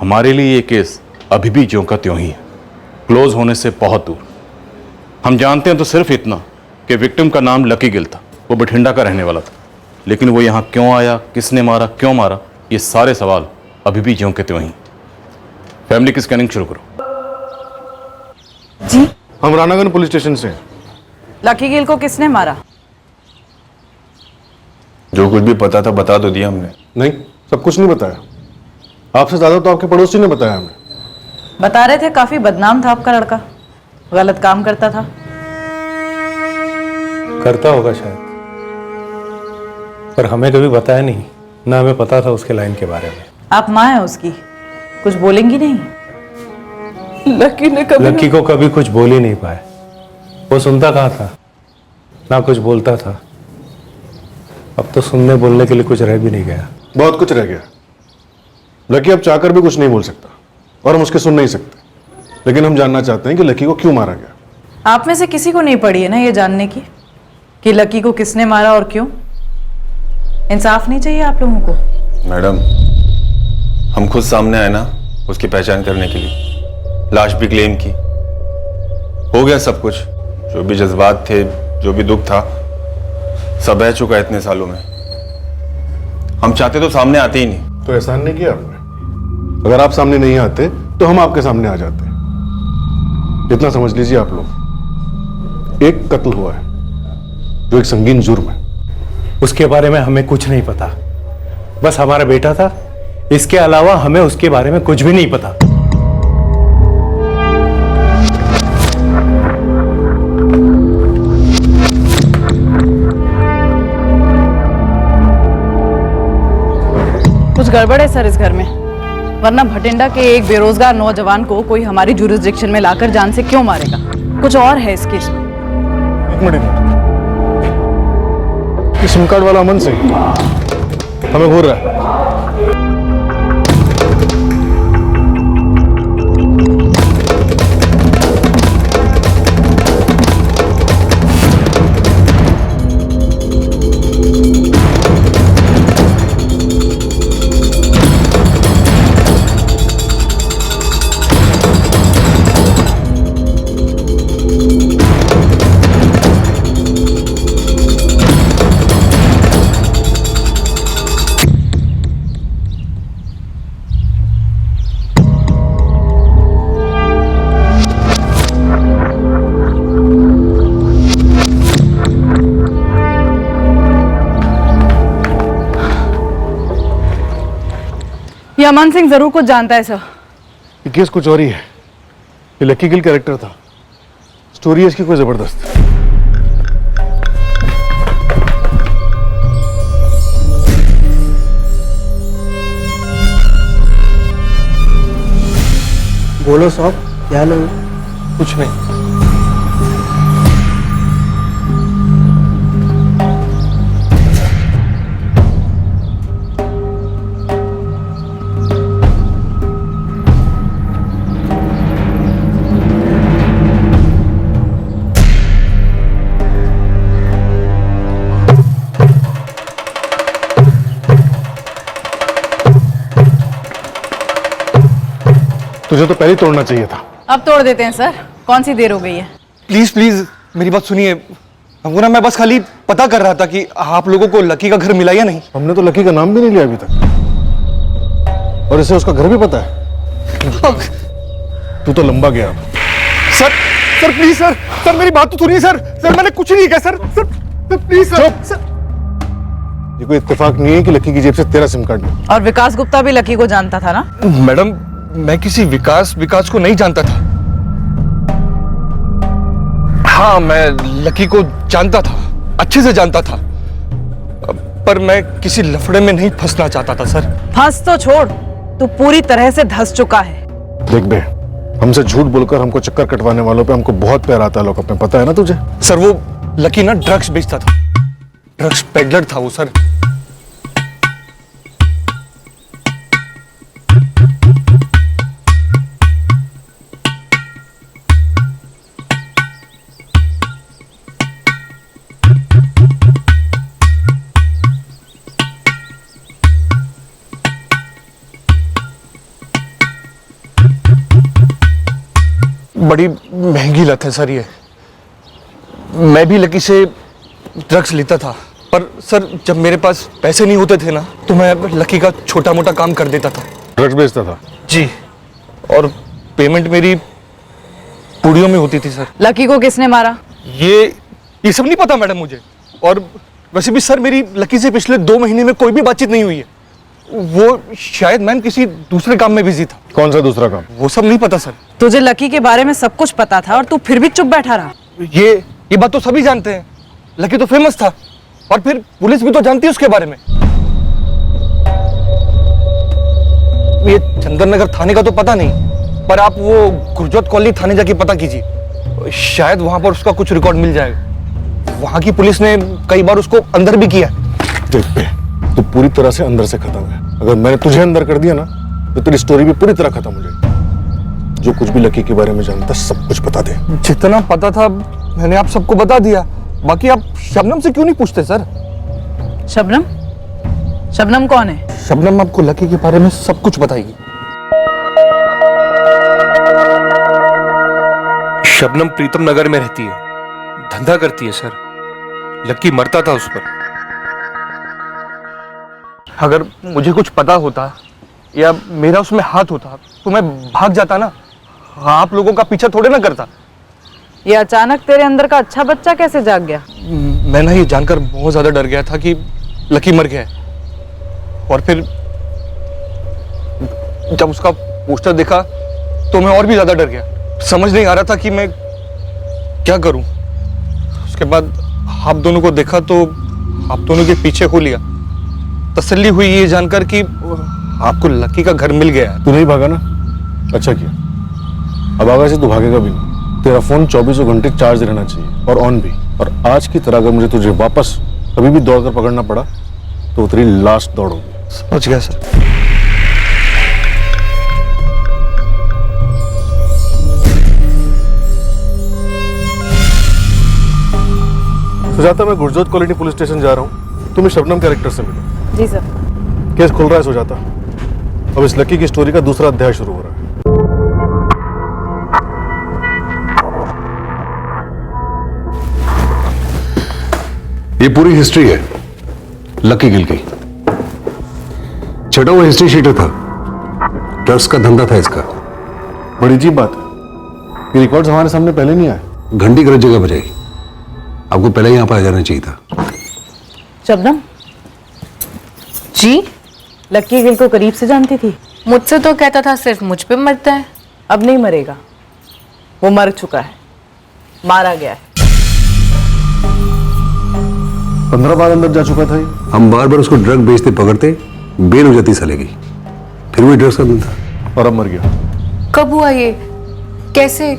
हमारे लिए ये केस अभी भी ज्यों का त्यों ही है, क्लोज होने से बहुत दूर। हम जानते हैं तो सिर्फ इतना कि विक्टिम का नाम लकी गिल था, वो बठिंडा का रहने वाला था। लेकिन वो यहाँ क्यों आया, किसने मारा, क्यों मारा, ये सारे सवाल अभी भी ज्यों के त्यों ही। फैमिली की स्कैनिंग शुरू करो। जी हम रानागंज पुलिस स्टेशन से हैं। लकी गिल को किसने मारा? जो कुछ भी पता था बता तो दिया हमने। नहीं, सब कुछ नहीं बताया, आपसे ज्यादा तो आपके पड़ोसी ने बताया हमें। बता रहे थे काफी बदनाम था आपका लड़का, गलत काम करता था। करता होगा शायद, पर हमें कभी बताया नहीं, ना हमें पता था उसके लाइन के बारे में। आप माँ हैं उसकी, कुछ बोलेंगी नहीं? लकी को कभी कुछ बोल ही नहीं पाए। वो सुनता कहाँ था, ना कुछ बोलता था। अब तो सुनने बोलने के लिए कुछ रह भी नहीं गया। बहुत कुछ रह गया। लकी अब चाहकर भी कुछ नहीं बोल सकता और हम उसके सुन नहीं सकते, लेकिन हम जानना चाहते हैं कि लकी को क्यों मारा गया। आप में से किसी को नहीं पड़ी है ना ये जानने की कि लकी को किसने मारा और क्यों? इंसाफ नहीं चाहिए आप लोगों को? मैडम हम खुद सामने आए ना उसकी पहचान करने के लिए, लाश भी क्लेम की, हो गया सब कुछ। जो भी जज्बात थे, जो भी दुख था, सब बह चुका है इतने सालों में। हम चाहते तो सामने आते ही नहीं। तो एहसान नहीं किया आपने। अगर आप सामने नहीं आते तो हम आपके सामने आ जाते। इतना समझ लीजिए आप लोग, एक कत्ल हुआ है जो एक संगीन जुर्म है। उसके बारे में हमें कुछ नहीं पता, बस हमारा बेटा था, इसके अलावा हमें उसके बारे में कुछ भी नहीं पता। कुछ गड़बड़ है सर इस घर में, वरना भटिंडा के एक बेरोजगार नौजवान को कोई हमारी जुरिस्डिक्शन में लाकर जान से क्यों मारेगा? कुछ और है इस केस में। एक मिनट, ये सिम कार्ड वाला अमन सिंह हमें घूर रहा है। ये अमन सिंह जरूर कुछ जानता है सर। ये केस कुछ और ही है। ये लकी गिल कैरेक्टर था, स्टोरी है इसकी कोई जबरदस्त। बोलो साहब, क्या नहीं? कुछ नहीं। तुझे तो पहले ही तोड़ना चाहिए था। अब तोड़ देते हैं सर, कौन सी देर हो गई है। प्लीज प्लीज मेरी बात सुनिए। हमको ना, मैं बस खाली पता कर रहा था कि आप लोगों को लकी का घर मिला या नहीं। हमने तो लकी का नाम भी नहीं लिया अभी तक, और इसे उसका घर भी पता है। तू तो लंबा गया। Sir sir please sir, sir मेरी बात तो सुनिए सर। सर मैंने कुछ नहीं किया सर। Sir please sir. ये कोई इत्तेफाक नहीं है कि लकी की जेब से तेरा सिम कार्ड निकला। और विकास गुप्ता भी लकी को जानता था ना? मैडम, मैं किसी विकास को नहीं जानता था। हाँ, मैं लकी को जानता था, अच्छे से जानता था, पर मैं किसी लफड़े में नहीं फंसना चाहता था सर। फंस तो छोड़, तू पूरी तरह से धंस चुका है। देख बे, हमसे झूठ बोलकर हमको चक्कर कटवाने वालों पे हमको बहुत प्यार आता है लोग अपने, पता है ना तुझे? सर वो लकी ना ड्रग्स बेचता था, ड्रग्स पेडलर था वो सर। बड़ी महंगी लत है सर ये। मैं भी लकी से ड्रग्स लेता था, पर सर जब मेरे पास पैसे नहीं होते थे ना, तो मैं लकी का छोटा मोटा काम कर देता था। ड्रग्स बेचता था? जी, और पेमेंट मेरी पूड़ियों में होती थी सर। लकी को किसने मारा? ये सब नहीं पता मैडम मुझे। और वैसे भी सर मेरी लकी से पिछले 2 महीने में कोई भी बातचीत नहीं हुई है। वो शायद मैम किसी दूसरे काम में बिजी था। कौन सा दूसरा काम? वो सब नहीं पता सर। तुझे लकी के बारे में सब कुछ पता था और तू फिर भी चुप बैठा रहा। ये बात तो सभी जानते हैं, लकी तो फेमस था, और फिर पुलिस भी तो जानती है उसके बारे में। ये चंदन नगर थाने का तो पता नहीं, पर आप वो गुरजोत कॉलोनी थाने जाके पता कीजिए, शायद वहां पर उसका कुछ रिकॉर्ड मिल जाएगा। वहां की पुलिस ने कई बार उसको अंदर भी किया। देख बे, तू पूरी तरह से अंदर से खत्म है। अगर मैंने तुझे अंदर कर दिया ना, तो तेरी स्टोरी भी पूरी तरह खत्म हो जाएगी। जो कुछ भी लकी के बारे में जानता सब कुछ बता दे। जितना पता था मैंने आप सबको बता दिया। बाकी आप शबनम से क्यों नहीं पूछते सर? शबनम? शबनम कौन है? शबनम आपको लकी के बारे में सब कुछ बताएगी। शबनम प्रीतम नगर में रहती है, धंधा करती है सर। लकी मरता था उस पर। अगर मुझे कुछ पता होता या मेरा उसमें हाथ होता तो मैं भाग जाता ना, आप लोगों का पीछा थोड़े ना करता। ये अचानक तेरे अंदर का अच्छा बच्चा कैसे जाग गया? मैं ना ये जानकर बहुत ज्यादा डर गया था कि लकी मर गया है, और फिर जब उसका पोस्टर देखा तो मैं और भी ज्यादा डर गया। समझ नहीं आ रहा था कि मैं क्या करूं। उसके बाद आप दोनों को देखा तो आप दोनों के पीछे हो लिया। तसल्ली हुई ये जानकर कि आपको लकी का घर मिल गया है। तू नहीं भागा ना, अच्छा किया। अब आगे से तू भागेगा भी नहीं। तेरा फोन 24 घंटे चार्ज रहना चाहिए, और ऑन भी। और आज की तरह अगर मुझे तुझे वापस कभी भी दौड़कर पकड़ना पड़ा तो तेरी लास्ट दौड़ होगी। समझ गया सर। सुजाता, मैं गुरजोत कॉलोनी पुलिस स्टेशन जा रहा हूँ, तुम इस शबनम कैरेक्टर से मिलो। जी सर। केस खुल रहा है सुजाता। अब इस लकी की स्टोरी का दूसरा अध्याय शुरू हो रहा है। ये पूरी हिस्ट्री है लकी गिल की। छठा हुआ हिस्ट्री शीटर था, ड्रग्स का धंधा था इसका। बड़ी अजीब बात है, ये रिकॉर्ड्स हमारे सामने पहले नहीं आए। घंटी गलत जगह बजाई, आपको पहले यहां पर आ जाना चाहिए था। शबनम जी लकी गिल को करीब से जानती थी? मुझसे तो कहता था सिर्फ मुझ पे मरता है। अब नहीं मरेगा, वो मर चुका है, मारा गया है। 15 बार अंदर जा चुका था ये। हम बार बार उसको ड्रग बेचते पकड़ते, बेल हो जाती साले की, फिर वही ड्रग्स का धंधा, और अब मर गया। कब हुआ ये, कैसे,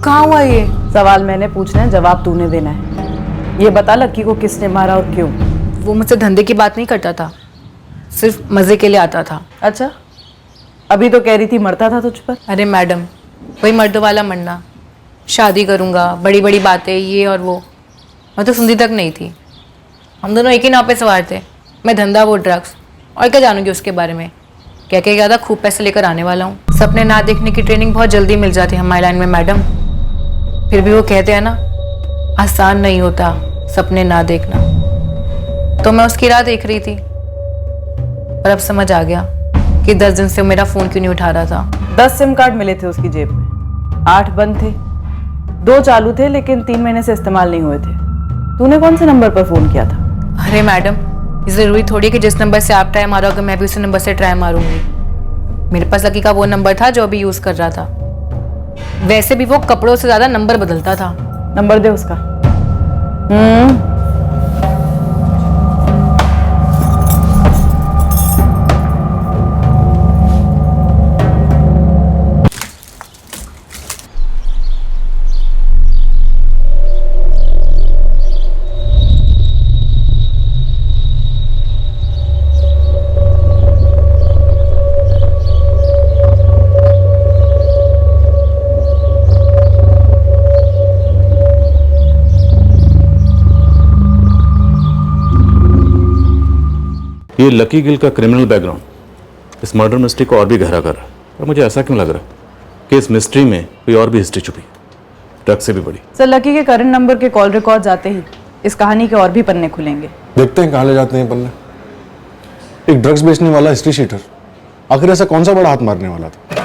कहाँ हुआ ये? सवाल मैंने पूछना है, जवाब तूने देना है। ये बता लक्की को किसने मारा और क्यों? वो मुझसे धंधे की बात नहीं करता था, सिर्फ मजे के लिए आता था। अच्छा, अभी तो कह रही थी मरता था तुझ पर। अरे मैडम, वही मर्द वाला मरना, शादी करूंगा, बड़ी बड़ी बातें, ये और वो। मैं तो सुनती तक नहीं थी। हम दोनों एक ही नाव पे सवार थे, मैं धंधा, वो ड्रग्स। और क्या जानूंगी उसके बारे में? क्या क्या गया था, खूब पैसे लेकर आने वाला हूँ। सपने ना देखने की ट्रेनिंग बहुत जल्दी मिल जाती है हमारी लाइन में मैडम। फिर भी वो कहते हैं ना, आसान नहीं होता सपने ना देखना। तो मैं उसकी राह देख रही थी, पर अब समझ आ गया कि 10 दिन से मेरा फोन क्यों नहीं उठा रहा था। 10 सिम कार्ड मिले थे उसकी जेब में, 8 बंद थे, 2 चालू थे, लेकिन 3 महीने से इस्तेमाल नहीं हुए थे। तूने कौन से नंबर पर फोन किया था? अरे मैडम, ये जरूरी थोड़ी है कि जिस नंबर से आप ट्राई मारोगे मैं भी उसी नंबर से ट्राई मारूंगी। मेरे पास लकी का वो नंबर था जो अभी यूज कर रहा था। वैसे भी वो कपड़ों से ज्यादा नंबर बदलता था। नंबर दे उसका। ये लकी गिल का क्रिमिनल बैकग्राउंड इस मर्डर मिस्ट्री को और भी गहरा कर रहा है। और मुझे ऐसा क्यों लग रहा है कि इस मिस्ट्री में कोई और भी हिस्ट्री छुपी, ड्रग से भी बड़ी। सर, लकी के करंट नंबर के कॉल रिकॉर्ड आते ही इस कहानी के और भी पन्ने खुलेंगे। देखते हैं कहाँ ले जाते हैं पन्ने। एक ड्रग्स बेचने वाला हिस्ट्री शीटर, आखिर ऐसा कौन सा बड़ा हाथ मारने वाला था?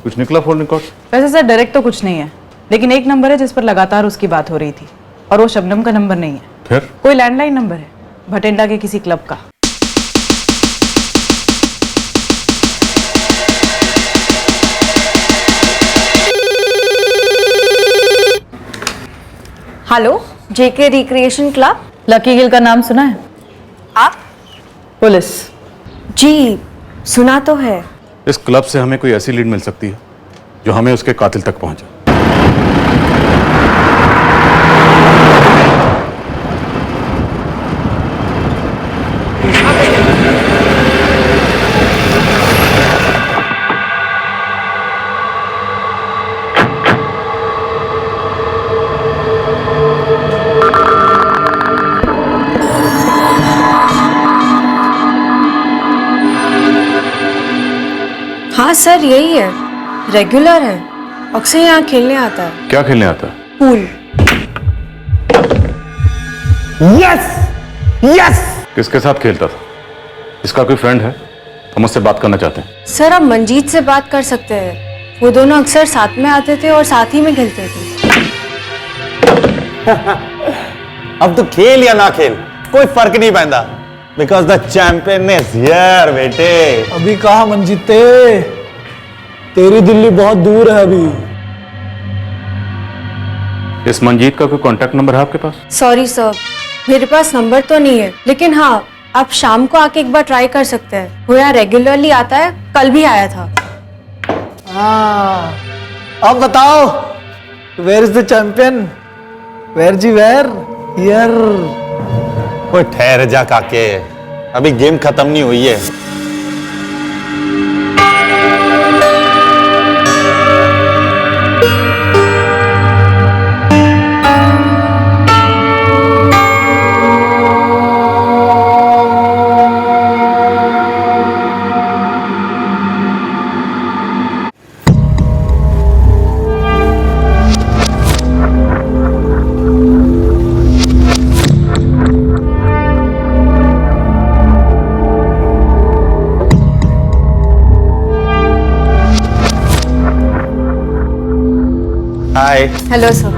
कुछ निकला फोन रिकॉर्ड? वैसे सर डायरेक्ट तो कुछ नहीं है, लेकिन एक नंबर है जिस पर लगातार उसकी बात हो रही थी, और वो शबनम का नंबर नहीं है। फिर कोई लैंडलाइन नंबर है, भटिंडा के किसी क्लब का। हेलो, जेके रिक्रिएशन क्लब। लकी गिल का नाम सुना है? आप? पुलिस। जी सुना तो है। इस क्लब से हमें कोई ऐसी लीड मिल सकती है जो हमें उसके कातिल तक पहुंचे। हाँ सर, यही है, रेगुलर है, अक्सर यहाँ खेलने आता है। क्या खेलने आता है? पूल। Yes yes. किसके साथ खेलता था? इसका कोई फ्रेंड है? हम उससे बात करना चाहते हैं। सर, आप मंजीत से बात कर सकते हैं, वो दोनों अक्सर साथ में आते थे और साथ ही में खेलते थे। अब तो खेल या ना खेल कोई फर्क नहीं पैंदा, because the champion is here बेटे। अभी कहा मंजीते, तेरी दिल्ली बहुत दूर है अभी। इस मंजीत का कोई कांटेक्ट नंबर है आपके पास? सॉरी सर, मेरे पास नंबर तो नहीं है, लेकिन हाँ, आप शाम को आके एक बार ट्राई कर सकते हैं। वो यहाँ रेगुलरली आता है, कल भी आया था। अब बताओ, where is the champion? Where जी वेयर? हियर। कोई ठहर जा काके, अभी गेम खत्म नहीं हुई है। हाय। Hello sir.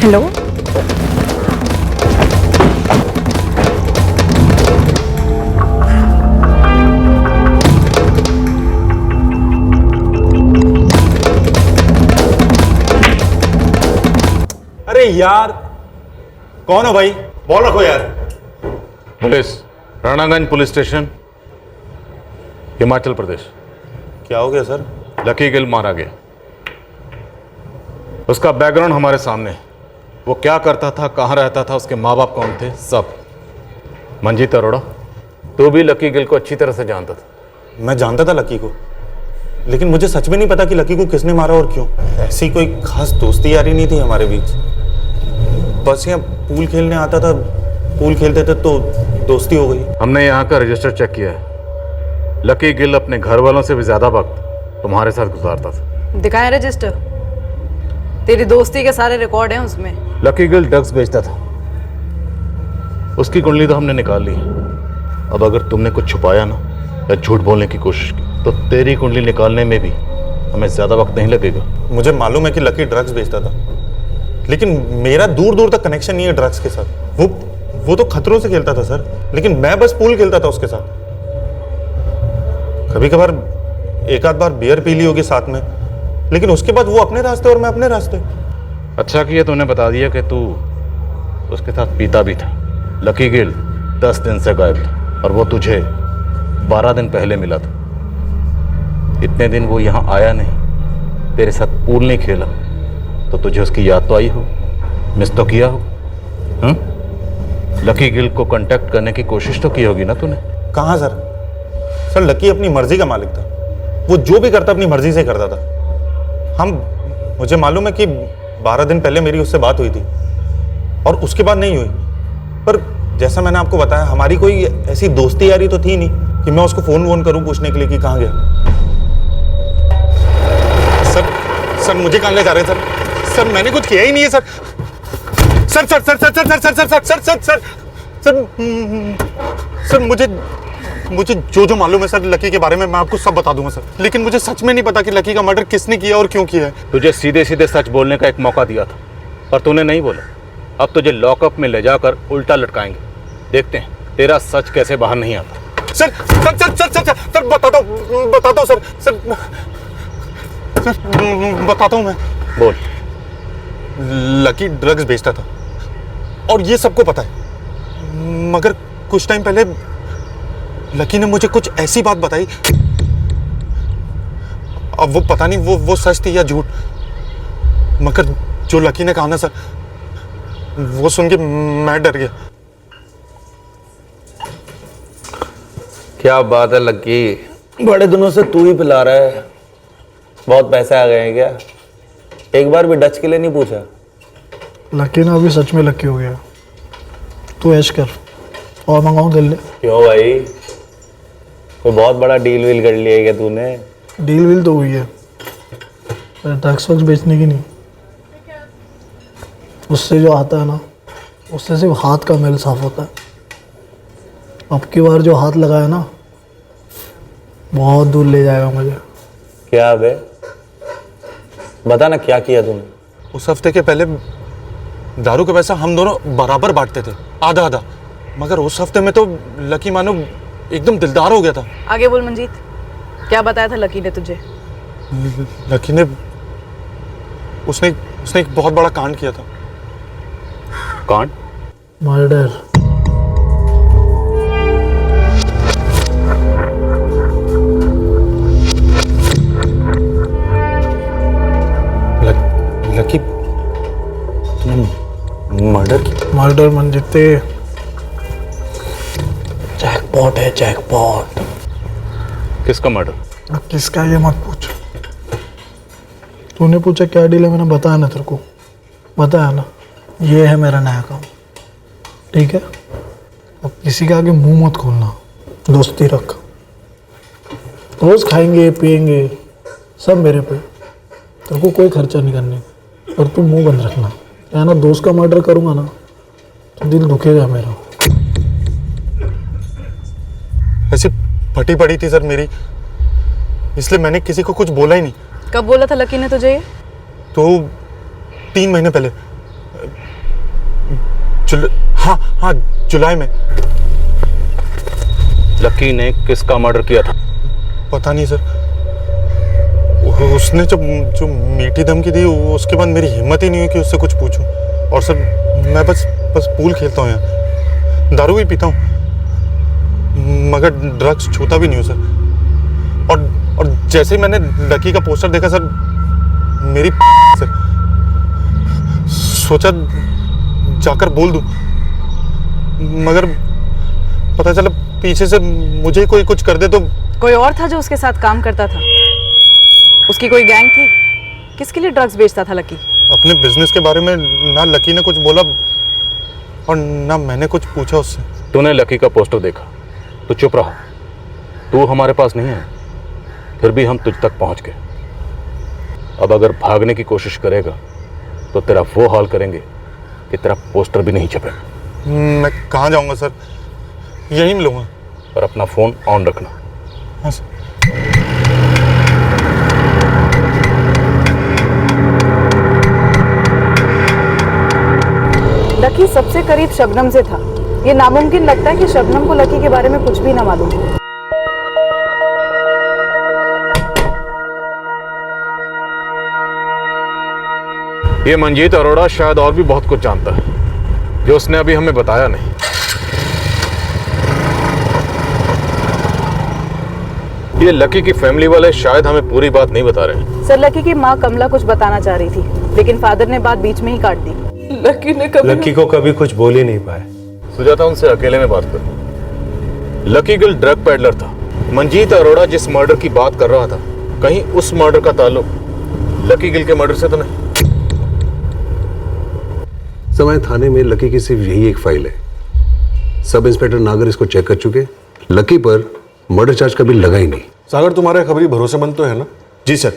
हेलो। अरे यार, कौन हो भाई? बोल रखो यार। Police, Ranaganj police station, Himachal Pradesh. क्या हो गया सर? लकी गिल मारा गया। उसका बैकग्राउंड हमारे सामने है। वो क्या करता था, कहाँ रहता था, उसके माँ बाप कौन थे, सब। मंजीत अरोड़ा, तू भी लकी गिल को अच्छी तरह से जानता था। मैं जानता था लकी को, लेकिन मुझे सच में नहीं पता कि लकी को किसने मारा और क्यों। ऐसी कोई खास दोस्ती यारी नहीं थी हमारे बीच। बस यहाँ पूल खेलने आता था, पूल खेलते थे तो दोस्ती हो गई। हमने यहाँ का रजिस्टर चेक किया है। लकी गिल अपने घर वालों से भी ज्यादा वक्त तुम्हारे साथ गुजारता था। दिखाएं रजिस्टर? तेरी दोस्ती के सारे रिकॉर्ड हैं उसमें। लकी गिल ड्रग्स बेचता था। उसकी कुंडली तो हमने निकाल ली। अब अगर तुमने कुछ छुपाया ना या झूठ बोलने की कोशिश की तो तेरी कुंडली निकालने में भी हमें ज्यादा वक्त नहीं लगेगा। मुझे मालूम है कि लकी ड्रग्स बेचता था, लेकिन मेरा दूर दूर तक कनेक्शन नहीं है ड्रग्स के साथ। वो तो खतरों से खेलता था सर, लेकिन मैं बस पूल खेलता था उसके साथ। कभी कभार एक आध बार बियर पी ली होगी साथ में, लेकिन उसके बाद वो अपने रास्ते और मैं अपने रास्ते। अच्छा किया तूने बता दिया कि तू उसके साथ पीता भी था। लकी गिल 10 दिन से गायब था और वो तुझे 12 दिन पहले मिला था। इतने दिन वो यहाँ आया नहीं, तेरे साथ पूल नहीं खेला, तो तुझे उसकी याद तो आई हो, मिस तो किया हो। लकी गिल को कांटेक्ट करने की कोशिश तो की होगी ना तूने? कहाँ सर? सर लकी अपनी मर्जी का मालिक था। वो जो भी करता अपनी मर्जी से करता था। मुझे मालूम है कि 12 दिन पहले मेरी उससे बात हुई थी और उसके बाद नहीं हुई, पर जैसा मैंने आपको बताया हमारी कोई ऐसी दोस्ती यारी तो थी नहीं कि मैं उसको फोन वोन करूं पूछने के लिए कि कहाँ गया। सर मुझे कहाँ ले जा रहे हैं सर? सर मैंने कुछ किया ही नहीं है sir. Sir sir sir sir sir sir sir sir sir sir sir sir sir sir मुझे जो मालूम है सर लकी के बारे में मैं आपको सब बता दूंगा सर, लेकिन मुझे सच में नहीं पता कि लकी का मर्डर किसने किया और क्यों किया है। तुझे सीधे सीधे सच बोलने का एक मौका दिया था पर तूने नहीं बोला। अब तुझे लॉकअप में ले जाकर उल्टा लटकाएंगे। देखते हैं तेरा सच कैसे बाहर नहीं आता। Sir sir sir sir sir sir बताता हूँ सर सर बताता हूँ मैं। बोल। लकी ड्रग्स बेचता था और ये सबको पता है, मगर कुछ टाइम पहले लकी ने मुझे कुछ ऐसी बात बताई, अब वो पता नहीं वो सच थी या झूठ, मगर जो लकी ने कहा ना सर वो सुन के मैं डर गया। क्या बात है लकी, बड़े दिनों से तू ही पिला रहा है। बहुत पैसे आ गए हैं क्या? एक बार भी डच के लिए नहीं पूछा? लकी ना अभी सच में लकी हो गया। तू ऐश कर और मंगाऊं दिल ले। क्यों भाई, कोई बहुत बड़ा डील वील कर लिया है क्या तूने? डील वील तो हुई है, ड्रग्स वग्स बेचने की नहीं। उससे जो आता है ना, उससे सिर्फ हाथ का मैल साफ होता है। अब की बार जो हाथ लगाया ना बहुत दूर ले जाएगा मुझे। क्या बे, बता ना क्या किया तूने? उस हफ्ते के पहले दारू का पैसा हम दोनों बराबर बांटते थे, आधा आधा, मगर उस हफ्ते में तो लकी मानो एकदम दिलदार हो गया था। आगे बोल मंजीत, क्या बताया था लकी ने तुझे? लकी ने उसने एक बहुत बड़ा कांड किया था। कांड? मर्डर। लकी तूने मर्डर किया? मर्डर मंजीते जैकपॉट है, जैकपॉट। किसका मर्डर? अब किसका ये मत पूछ। तूने पूछा क्या डील है, मैंने बताया ना तेरे को, बताया ना। ये है मेरा नया काम, ठीक है? अब किसी के आगे मुंह मत खोलना, दोस्ती रख। रोज खाएंगे पिएंगे सब मेरे पे, तेरे को कोई खर्चा नहीं करने, और तू मुंह बंद रखना। क्या ना, दोस्त का मर्डर करूँगा ना तो दिल दुखेगा मेरा। ऐसी फटी पड़ी थी सर मेरी, इसलिए मैंने किसी को कुछ बोला ही नहीं। कब बोला था लकी ने तुझे ये? तो 3 महीने पहले, हाँ जुलाई में। लकी ने किसका मर्डर किया था? पता नहीं सर, उसने जो मीठी धमकी दी उसके बाद मेरी हिम्मत ही नहीं हुई कि उससे कुछ पूछूं। और सर मैं बस पूल खेलता हूँ यहाँ, दारू भी पीता हूँ, मगर ड्रग्स छूता भी नहीं हूँ सर। और जैसे ही मैंने लकी का पोस्टर देखा सर, मेरी सर सोचा जाकर बोल दूं, मगर पता चला पीछे से मुझे कोई कुछ कर दे तो। कोई और था जो उसके साथ काम करता था? उसकी कोई गैंग थी? किसके लिए ड्रग्स बेचता था लकी? अपने बिजनेस के बारे में ना लकी ने कुछ बोला और ना मैंने कुछ पूछा उससे। तूने लकी का पोस्टर देखा तो चुप रहा। तू हमारे पास नहीं है, फिर भी हम तुझ तक पहुंच गए। अब अगर भागने की कोशिश करेगा तो तेरा वो हाल करेंगे कि तेरा पोस्टर भी नहीं छपेगा। मैं कहाँ जाऊंगा सर, यहीं मिलूंगा। और अपना फोन ऑन रखना। हाँ सर। लकी सबसे करीब शबनम से था। ये नामुमकिन लगता है कि शबनम को लकी के बारे में कुछ भी ना मालूम हो। ये मंजीत अरोड़ा शायद और भी बहुत कुछ जानता है जो उसने अभी हमें बताया नहीं। ये लकी की फैमिली वाले शायद हमें पूरी बात नहीं बता रहे। सर लकी की माँ कमला कुछ बताना चाह रही थी, लेकिन फादर ने बात बीच में ही काट दी। लकी को कभी कुछ बोल ही नहीं पाए। सुजाता उनसे अकेले में बात कर। लकी गिल ड्रग पैडलर था। मंजीत अरोड़ा जिस मर्डर की बात कर रहा था, कहीं उस मर्डर का ताल्लुक लकी गिल के मर्डर से तो नहीं? समय थाने में लकी की सिर्फ यही एक फाइल है। सब इंस्पेक्टर नागर इसको चेक कर चुके। लकी पर मर्डर चार्ज कभी लगा ही नहीं। सागर तुम्हारा खबरी भरोसेमंद तो है ना? जी सर,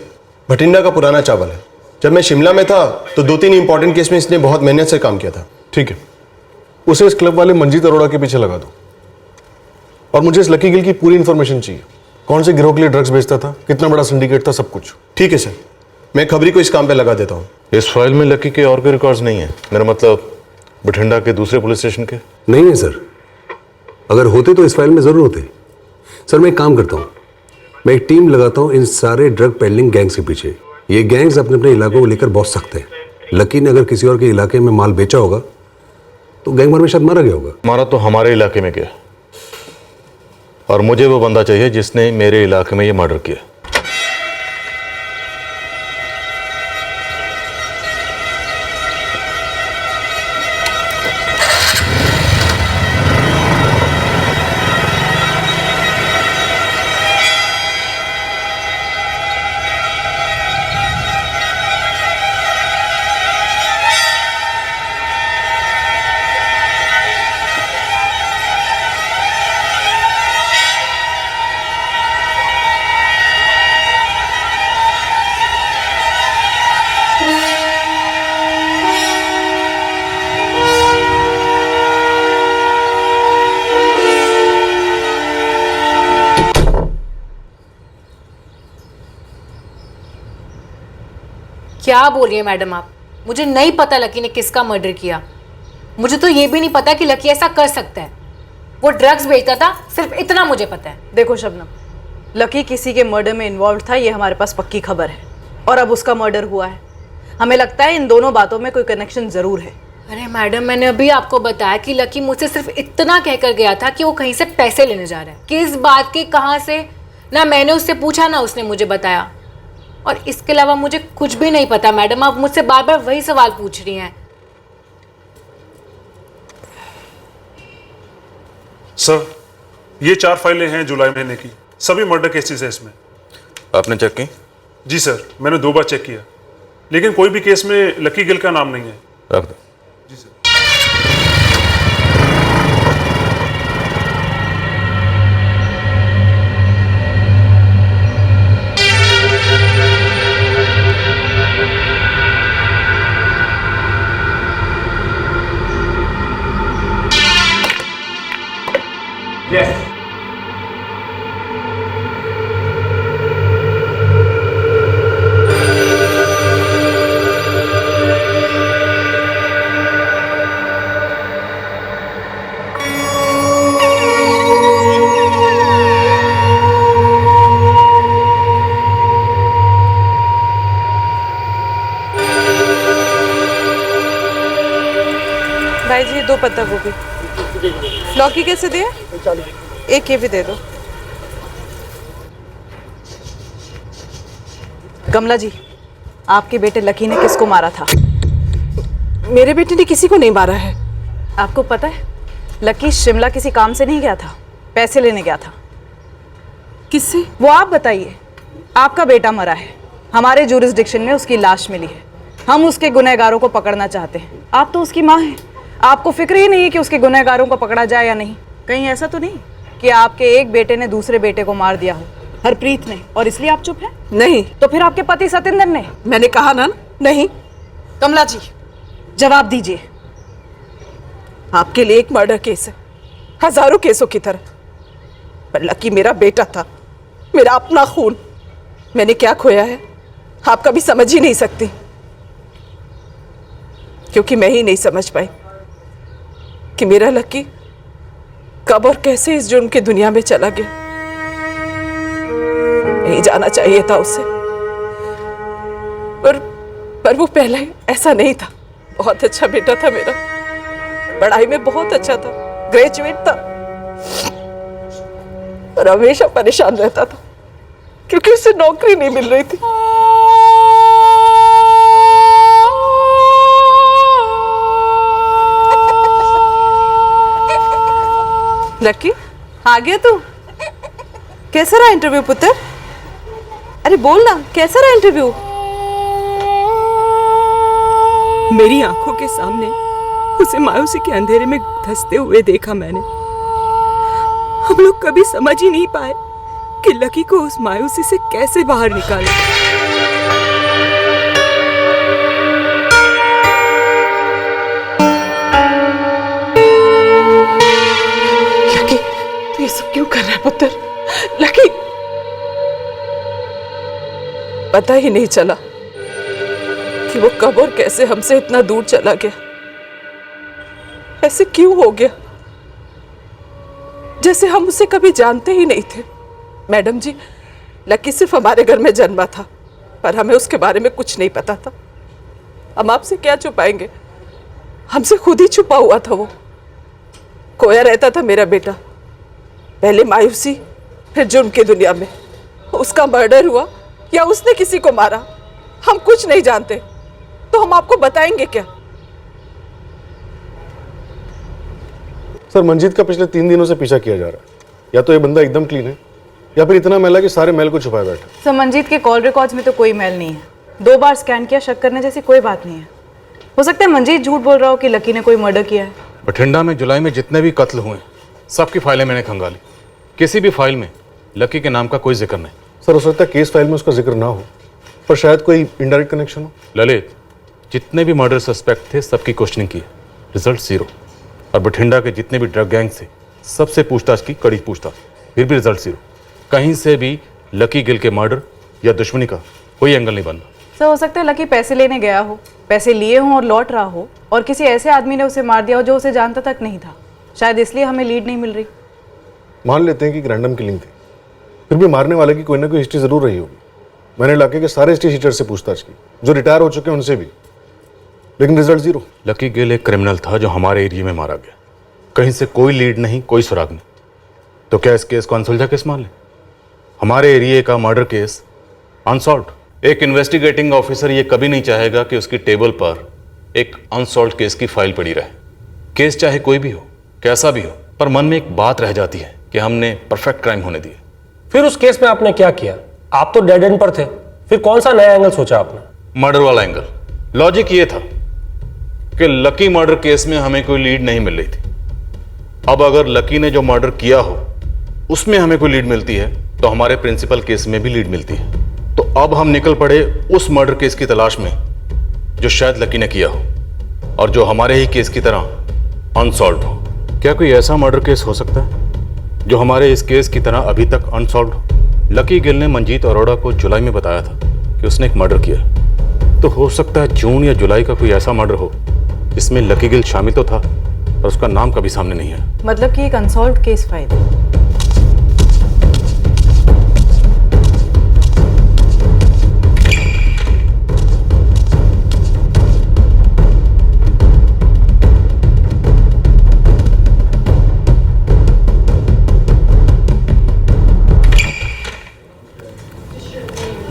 भटिंडा का पुराना चावल है। जब मैं शिमला में था तो 2-3 इंपॉर्टेंट केस में इसने बहुत मेहनत से काम किया था। ठीक है, उसे इस क्लब वाले मंजीत अरोड़ा के पीछे लगा दो। और मुझे इस लकी गिल की पूरी इंफॉर्मेशन चाहिए। कौन से गिरोह के लिए ड्रग्स बेचता था, कितना बड़ा सिंडिकेट था, सब कुछ। ठीक है सर, मैं खबरी को इस काम पे लगा देता हूँ। इस फाइल में लकी के और कोई रिकॉर्ड्स नहीं है? मेरा मतलब बठिंडा के दूसरे पुलिस स्टेशन के? नहीं है सर, अगर होते तो इस फाइल में जरूर होते। सर मैं एक काम करता हूँ, मैं एक टीम लगाता हूँ इन सारे ड्रग पेडलिंग गैंग्स के पीछे। ये गैंग्स अपने अपने इलाकों को लेकर बहुत सख्त हैं। लकी ने अगर किसी और के इलाके में माल बेचा होगा तो गैंग वार में शायद मारा गया होगा। मारा तो हमारे इलाके में गया, और मुझे वो बंदा चाहिए जिसने मेरे इलाके में ये मर्डर किया। क्या बोल रही है मैडम आप? मुझे नहीं पता लकी ने किसका मर्डर किया। मुझे तो ये भी नहीं पता कि लकी ऐसा कर सकता है। वो ड्रग्स बेचता था, सिर्फ इतना मुझे पता है। देखो शबनम, लकी किसी के मर्डर में इन्वॉल्व था, ये हमारे पास पक्की खबर है। और अब उसका मर्डर हुआ है। हमें लगता है इन दोनों बातों में कोई कनेक्शन जरूर है। अरे मैडम, मैंने अभी आपको बताया कि लकी मुझसे सिर्फ इतना कहकर गया था कि वो कहीं से पैसे लेने जा रहा है। किस बात के, कहाँ से, ना मैंने उससे पूछा ना उसने मुझे बताया। और इसके अलावा मुझे कुछ भी नहीं पता मैडम। आप मुझसे बार बार वही सवाल पूछ रही हैं। सर, ये 4 फाइलें हैं जुलाई महीने की, सभी मर्डर केसेस है इसमें। आपने चेक की? जी सर, मैंने 2 बार चेक किया, लेकिन कोई भी केस में लकी गिल का नाम नहीं है। रख दो। जी सर। 2 पत्ता गोभी। लौकी कैसे दिए? 1 ये भी दे दो। कमला जी, आपके बेटे लकी ने किसको मारा था? मेरे बेटे ने किसी को नहीं मारा है। आपको पता है लकी शिमला किसी काम से नहीं गया था, पैसे लेने गया था। किससे? वो आप बताइए। आपका बेटा मरा है, हमारे जुरिस्डिक्शन में उसकी लाश मिली है, हम उसके गुनहगारों को पकड़ना चाहते हैं। आप तो उसकी माँ हैं, आपको फिक्र ही नहीं है कि उसके गुनहगारों को पकड़ा जाए या नहीं। कहीं ऐसा तो नहीं कि आपके एक बेटे ने दूसरे बेटे को मार दिया हो, हरप्रीत ने, और इसलिए आप चुप हैं? नहीं। तो फिर आपके पति सतेंद्र ने? मैंने कहा ना नहीं। कमला जी जवाब दीजिए। आपके लिए एक मर्डर केस है, हजारों केसों की तरह, पर लकी मेरा बेटा था, मेरा अपना खून। मैंने क्या खोया है आप कभी समझ ही नहीं सकती, क्योंकि मैं ही नहीं समझ पाई कि मेरा लकी कब और कैसे इस जुर्म की दुनिया में चला गया। नहीं जाना चाहिए था उसे, पर वो पहले ऐसा नहीं था। बहुत अच्छा बेटा था मेरा, पढ़ाई में बहुत अच्छा था, ग्रेजुएट था, और हमेशा परेशान रहता था क्योंकि उसे नौकरी नहीं मिल रही थी। लकी आ गया तू? कैसा रहा इंटरव्यू पुत्र? अरे बोल ना, कैसा रहा इंटरव्यू? मेरी आंखों के सामने उसे मायूसी के अंधेरे में धंसते हुए देखा मैंने। हम लोग कभी समझ ही नहीं पाए कि लकी को उस मायूसी से कैसे बाहर निकालें। लकी, तू ये सब क्यों कर रहा है पुत्र? लकी, पता ही नहीं चला कि वो कब और कैसे हमसे इतना दूर चला गया। ऐसे क्यों हो गया जैसे हम उसे कभी जानते ही नहीं थे। मैडम जी, लकी सिर्फ हमारे घर में जन्मा था, पर हमें उसके बारे में कुछ नहीं पता था। हम आपसे क्या छुपाएंगे, हमसे खुद ही छुपा हुआ था। वो खोया रहता था मेरा बेटा, पहले मायूसी फिर जुर्म की दुनिया में। उसका मर्डर हुआ या उसने किसी को मारा, हम कुछ नहीं जानते, तो हम आपको बताएंगे क्या? सर, मंजीत का पिछले 3 दिनों से पीछा किया जा रहा है। या तो ये बंदा एकदम क्लीन है, या फिर इतना मैला कि सारे मैल को छुपाए बैठा। सर, मंजीत के कॉल रिकॉर्ड्स में तो कोई मेल नहीं है। 2 बार स्कैन किया, शक करने जैसी कोई बात नहीं है। हो सकता है मंजीत झूठ बोल रहा हो कि लकी ने कोई मर्डर किया है। बठिंडा में जुलाई में जितने भी कत्ल हुए सबकी फाइलें मैंने खंगाली, किसी भी फाइल में लकी के नाम का कोई जिक्र नहीं। सर, हो सकता है केस फाइल में उसका जिक्र ना हो, पर शायद कोई इनडायरेक्ट कनेक्शन हो। ललित, जितने भी मर्डर सस्पेक्ट थे सबकी क्वेश्चनिंग की, रिजल्ट 0। और बठिंडा के जितने भी ड्रग गैंग थे सबसे पूछताछ की, कड़ी पूछताछ, फिर भी रिजल्ट 0। कहीं से भी लकी गिल के मर्डर या दुश्मनी का कोई एंगल नहीं बन रहा। सर, हो सकता है लकी पैसे लेने गया हो, पैसे लिए हों और लौट रहा हो, और किसी ऐसे आदमी ने उसे मार दिया हो जो उसे जानता तक नहीं था। शायद इसलिए हमें लीड नहीं मिल रही। मान लेते हैं कि रैंडम किलिंग थी, फिर भी मारने वाले की कोई ना कोई हिस्ट्री जरूर रही होगी। मैंने इलाके के सारे हिस्ट्री शीटर से पूछताछ की, जो रिटायर हो चुके हैं उनसे भी, लेकिन रिजल्ट 0। लकी गिल एक क्रिमिनल था जो हमारे एरिया में मारा गया, कहीं से कोई लीड नहीं, कोई सुराग नहीं। तो क्या इस केस को अनसुलझा केस मान लें? हमारे एरिया का मर्डर केस अनसॉल्व्ड। एक इन्वेस्टिगेटिंग ऑफिसर ये कभी नहीं चाहेगा कि उसकी टेबल पर एक अनसॉल्व्ड केस की फाइल पड़ी रहे। केस चाहे कोई भी हो, कैसा भी हो, पर मन में एक बात रह जाती है कि हमने परफेक्ट क्राइम होने दिए। फिर उस केस में आपने क्या किया? आप तो डेड एंड पर थे, फिर कौन सा नया एंगल सोचा आपने? मर्डर वाला एंगल। लॉजिक ये था कि लकी मर्डर केस में हमें कोई लीड नहीं मिल रही थी। अब अगर लकी ने जो मर्डर किया हो उसमें हमें कोई लीड मिलती है तो हमारे प्रिंसिपल केस में भी लीड मिलती है। तो अब हम निकल पड़े उस मर्डर केस की तलाश में जो शायद लकी ने किया हो और जो हमारे ही केस की तरह अनसॉल्व्ड हो। क्या कोई ऐसा मर्डर केस हो सकता है जो हमारे इस केस की तरह अभी तक अनसॉल्व्ड हो? लकी गिल ने मंजीत अरोड़ा को जुलाई में बताया था कि उसने एक मर्डर किया, तो हो सकता है जून या जुलाई का कोई ऐसा मर्डर हो जिसमें लकी गिल शामिल तो था और उसका नाम कभी सामने नहीं है। मतलब कि एक अनसॉल्व्ड केस फाइल।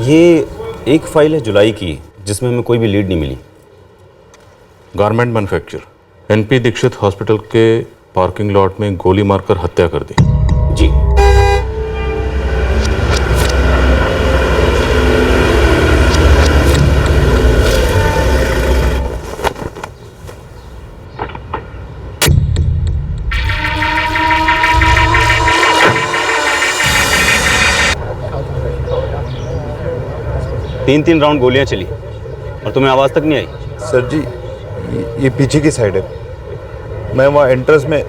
ये एक फाइल है जुलाई की जिसमें हमें कोई भी लीड नहीं मिली। Garment manufacture, NP Dixit hospital के पार्किंग लॉट में गोली मारकर हत्या कर दी। जी। तीन राउंड गोलियां चली और तुम्हें आवाज तक नहीं आई? सर जी ये पीछे की साइड है, मैं वहाँ एंट्रेंस में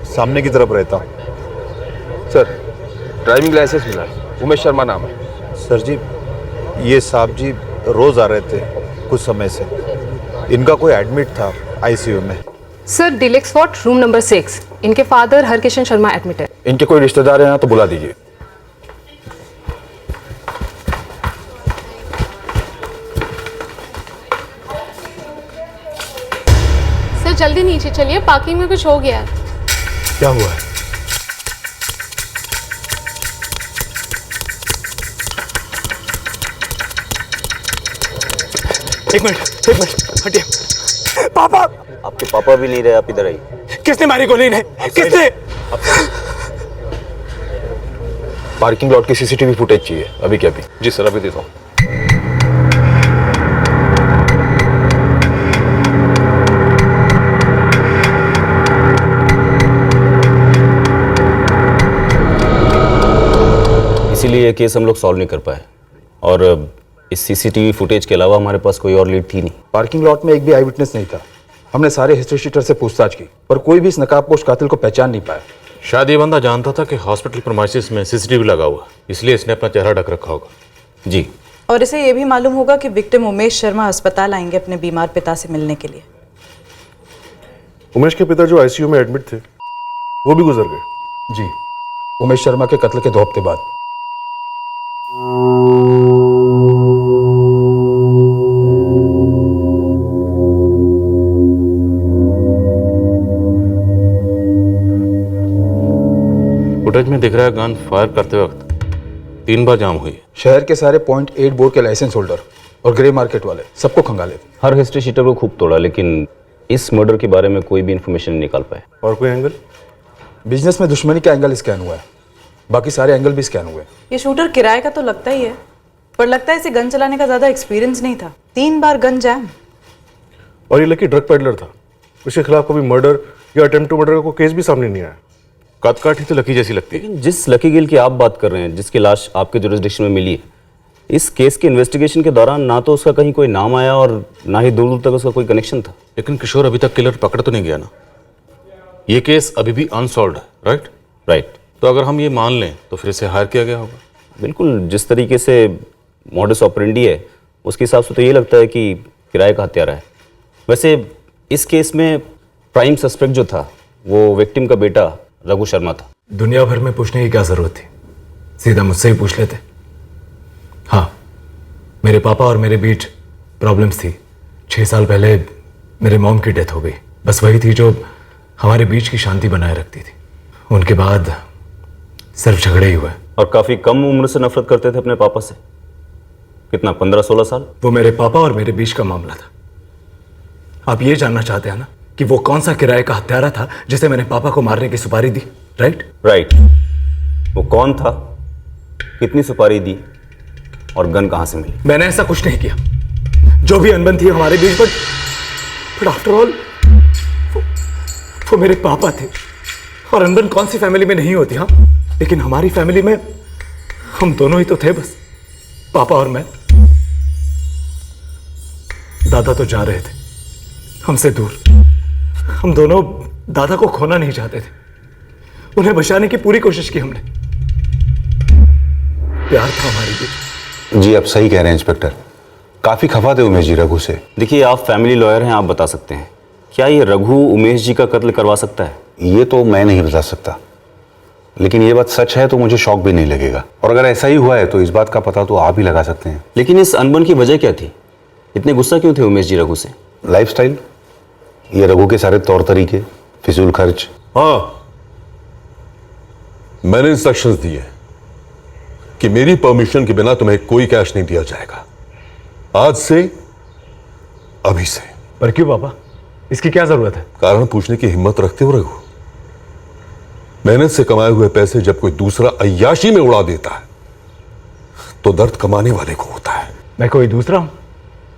सामने की तरफ रहता हूँ। सर ड्राइविंग लाइसेंस मिला है, उमेश शर्मा नाम है। सर जी ये साहब जी रोज आ रहे थे कुछ समय से, इनका कोई एडमिट था आईसीयू में। Sir deluxe fort room number 6, इनके फादर हरकिशन शर्मा एडमिट है। इनके कोई रिश्तेदार हैं ना तो बुला दीजिए। सर जल्दी नीचे चलिए, पार्किंग में कुछ हो गया है। क्या हुआ है? एक मिनट हटिए। पापा! आपके पापा भी नहीं रहे, आप इधर आइए। किसने मारी गोली ने? किसने? पार्किंग लॉट की सीसीटीवी फुटेज चाहिए अभी के अभी। जी सर, अभी देता हूँ। इसीलिए ये केस हम लोग सॉल्व नहीं कर पाए, और इस सीसीटीवी फुटेज के अलावा हमारे पास कोई और लीड थी नहीं। पार्किंग लॉट में एक भी आई विटनेस नहीं था। हमने सारे हिस्ट्री शीटर से पूछताछ की पर कोई भी इस नकाबपोश कातिल को पहचान नहीं पाया। शायद ये बंदा जानता था कि हॉस्पिटल प्रीमाइसेस में सीसीटीवी लगा हुआ, इसलिए इसने अपना चेहरा ढक रखा होगा। जी। और इसे ये भी मालूम होगा कि विक्टिम उमेश शर्मा अस्पताल आएंगे अपने बीमार पिता से मिलने के लिए। उमेश के पिता जो आईसीयू में एडमिट थे वो भी गुजर गए। जी, उमेश शर्मा के कत्ल के 2 हफ्ते बाद। फुटेज में दिख रहा है गन फायर करते वक्त 3 बार जाम हुई। शहर के सारे .8 बोर के लाइसेंस होल्डर और ग्रे मार्केट वाले सबको खंगाले। हर हिस्ट्री शीटर को खूब तोड़ा, लेकिन इस मर्डर के बारे में कोई भी इंफॉर्मेशन नहीं निकाल पाए। और कोई एंगल? बिजनेस में दुश्मनी का एंगल स्कैन हुआ है, बाकी सारे एंगल भी स्कैन हुए। ये शूटर किराए का तो लगता ही है, पर लगता है इसे गन चलाने का ज्यादा एक्सपीरियंस नहीं था। 3 बार गन जैम। और ये लकी ड्रग पेडलर था, उसके खिलाफ कभी मर्डर या अटेम्प्ट टू मर्डर का कोई केस भी सामने नहीं आया। कदकाठी तो लकी जैसी लगती है। जिस लकी गिल की आप बात कर रहे हैं, जिसकी लाश आपके जुरिसडिक्शन में मिली है, इस केस के इन्वेस्टिगेशन के दौरान ना तो उसका कहीं कोई नाम आया और ना ही दूर दूर तक उसका कोई कनेक्शन था। लेकिन किशोर अभी तक किलर पकड़ तो नहीं गया ना? ये केस अभी भी अनसॉल्व्ड है, राइट? राइट। तो अगर हम ये मान लें तो फिर इसे हायर किया गया होगा। बिल्कुल, जिस तरीके से मॉडस ऑपरेंडी है उसके हिसाब से तो ये लगता है कि किराए का हत्यारा है। वैसे इस केस में प्राइम सस्पेक्ट जो था वो विक्टिम का बेटा रघु शर्मा था। दुनिया भर में पूछने की क्या जरूरत थी, सीधा मुझसे ही पूछ लेते। हाँ, मेरे पापा और मेरे बीच प्रॉब्लम्स थी। 6 साल पहले मेरे मॉम की डेथ हो गई, बस वही थी जो हमारे बीच की शांति बनाए रखती थी। उनके बाद सिर्फ झगड़े ही हुए। और काफी कम उम्र से नफरत करते थे अपने पापा से। कितना, 15-16 साल? वो मेरे पापा और मेरे बीच का मामला था। आप ये जानना चाहते हैं ना कि वो कौन सा किराए का हत्यारा था जिसे मैंने पापा को मारने की सुपारी दी, राइट? राइट। वो कौन था, कितनी सुपारी दी और गन कहां से मिली? मैंने ऐसा कुछ नहीं किया। जो भी अनबन थी हमारे बीच, बट आफ्टर ऑल वो मेरे पापा थे। और अनबन कौन सी फैमिली में नहीं होती? हाँ, लेकिन हमारी फैमिली में हम दोनों ही तो थे, बस पापा और मैं। दादा तो जा रहे थे हमसे दूर। हम दोनों दादा को खोना नहीं चाहते थे। उन्हें बचाने की पूरी कोशिश की हमने। प्यार था हमारे बीच। जी आप सही कह रहे हैं इंस्पेक्टर, काफी खफा थे उमेश जी रघु से। देखिए, आप फैमिली लॉयर हैं, आप बता सकते हैं क्या ये रघु उमेश जी का कत्ल करवा सकता है? ये तो मैं नहीं बता सकता, लेकिन ये बात सच है तो मुझे शौक भी नहीं लगेगा। और अगर ऐसा ही हुआ है तो इस बात का पता तो आप ही लगा सकते हैं। लेकिन इस अनबन की वजह क्या थी? इतने गुस्सा क्यों थे उमेश जी रघु से? लाइफस्टाइल, ये रघु के सारे तौर तरीके, फिजूल खर्च। हाँ, मैंने इंस्ट्रक्शंस दिए कि मेरी परमिशन के बिना तुम्हें कोई कैश नहीं दिया जाएगा, आज से, अभी से। पर क्यों पापा, इसकी क्या जरूरत है? कारण पूछने की हिम्मत रखते हो रघु? मेहनत से कमाए हुए पैसे जब कोई दूसरा अय्याशी में उड़ा देता है तो दर्द कमाने वाले को होता है। मैं कोई दूसरा हूं?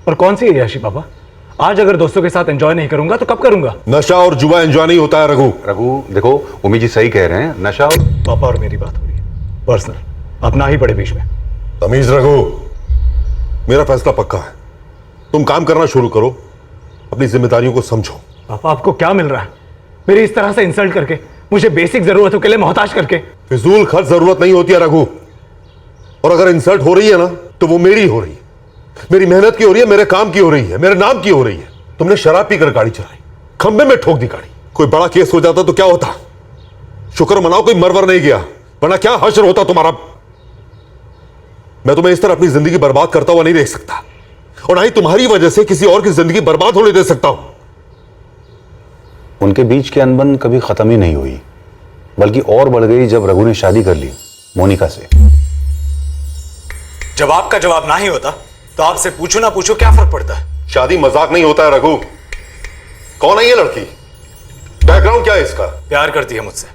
और कौन सी अय्याशी पापा? आज अगर दोस्तों के साथ एंजॉय नहीं करूंगा तो कब करूंगा? नशा और जुआ एंजॉय नहीं होता है रघु। रघु देखो, उम्मी जी सही कह रहे हैं, नशा और पापा और मेरी बात हो रही है पर्सनल, आप ना ही पड़े बीच में। तमीज रघु, मेरा फैसला पक्का है। तुम काम करना शुरू करो, अपनी जिम्मेदारियों को समझो। पापा आपको क्या मिल रहा है मेरी इस तरह से इंसल्ट करके, मुझे बेसिक जरूरतों के लिए मोहताज करके? फिजूल खर्च जरूरत नहीं होती है रघु, और अगर इंसल्ट हो रही है ना तो वो मेरी हो रही है, मेरी मेहनत की हो रही है, मेरे काम की हो रही है, मेरे नाम की हो रही है। तुमने शराब पीकर गाड़ी चलाई, खंबे में ठोक दी गाड़ी, कोई बड़ा केस हो जाता तो क्या होता? शुक्र मनाओ कोई मरवर नहीं गया, वरना क्या हश्र होता तुम्हारा। मैं तुम्हें इस तरह अपनी जिंदगी बर्बाद करता हुआ नहीं देख सकता, और ना ही तुम्हारी वजह से किसी और की जिंदगी बर्बाद होने दे सकता हूं। उनके बीच की अनबन कभी खत्म ही नहीं हुई, बल्कि और बढ़ गई जब रघु ने शादी कर ली मोनिका से। जब आपका जवाब ना ही होता तो आपसे पूछो ना पूछो क्या फर्क पड़ता है? शादी मजाक नहीं होता है रघु। कौन है ये लड़की? बैकग्राउंड क्या है इसका? प्यार करती है मुझसे,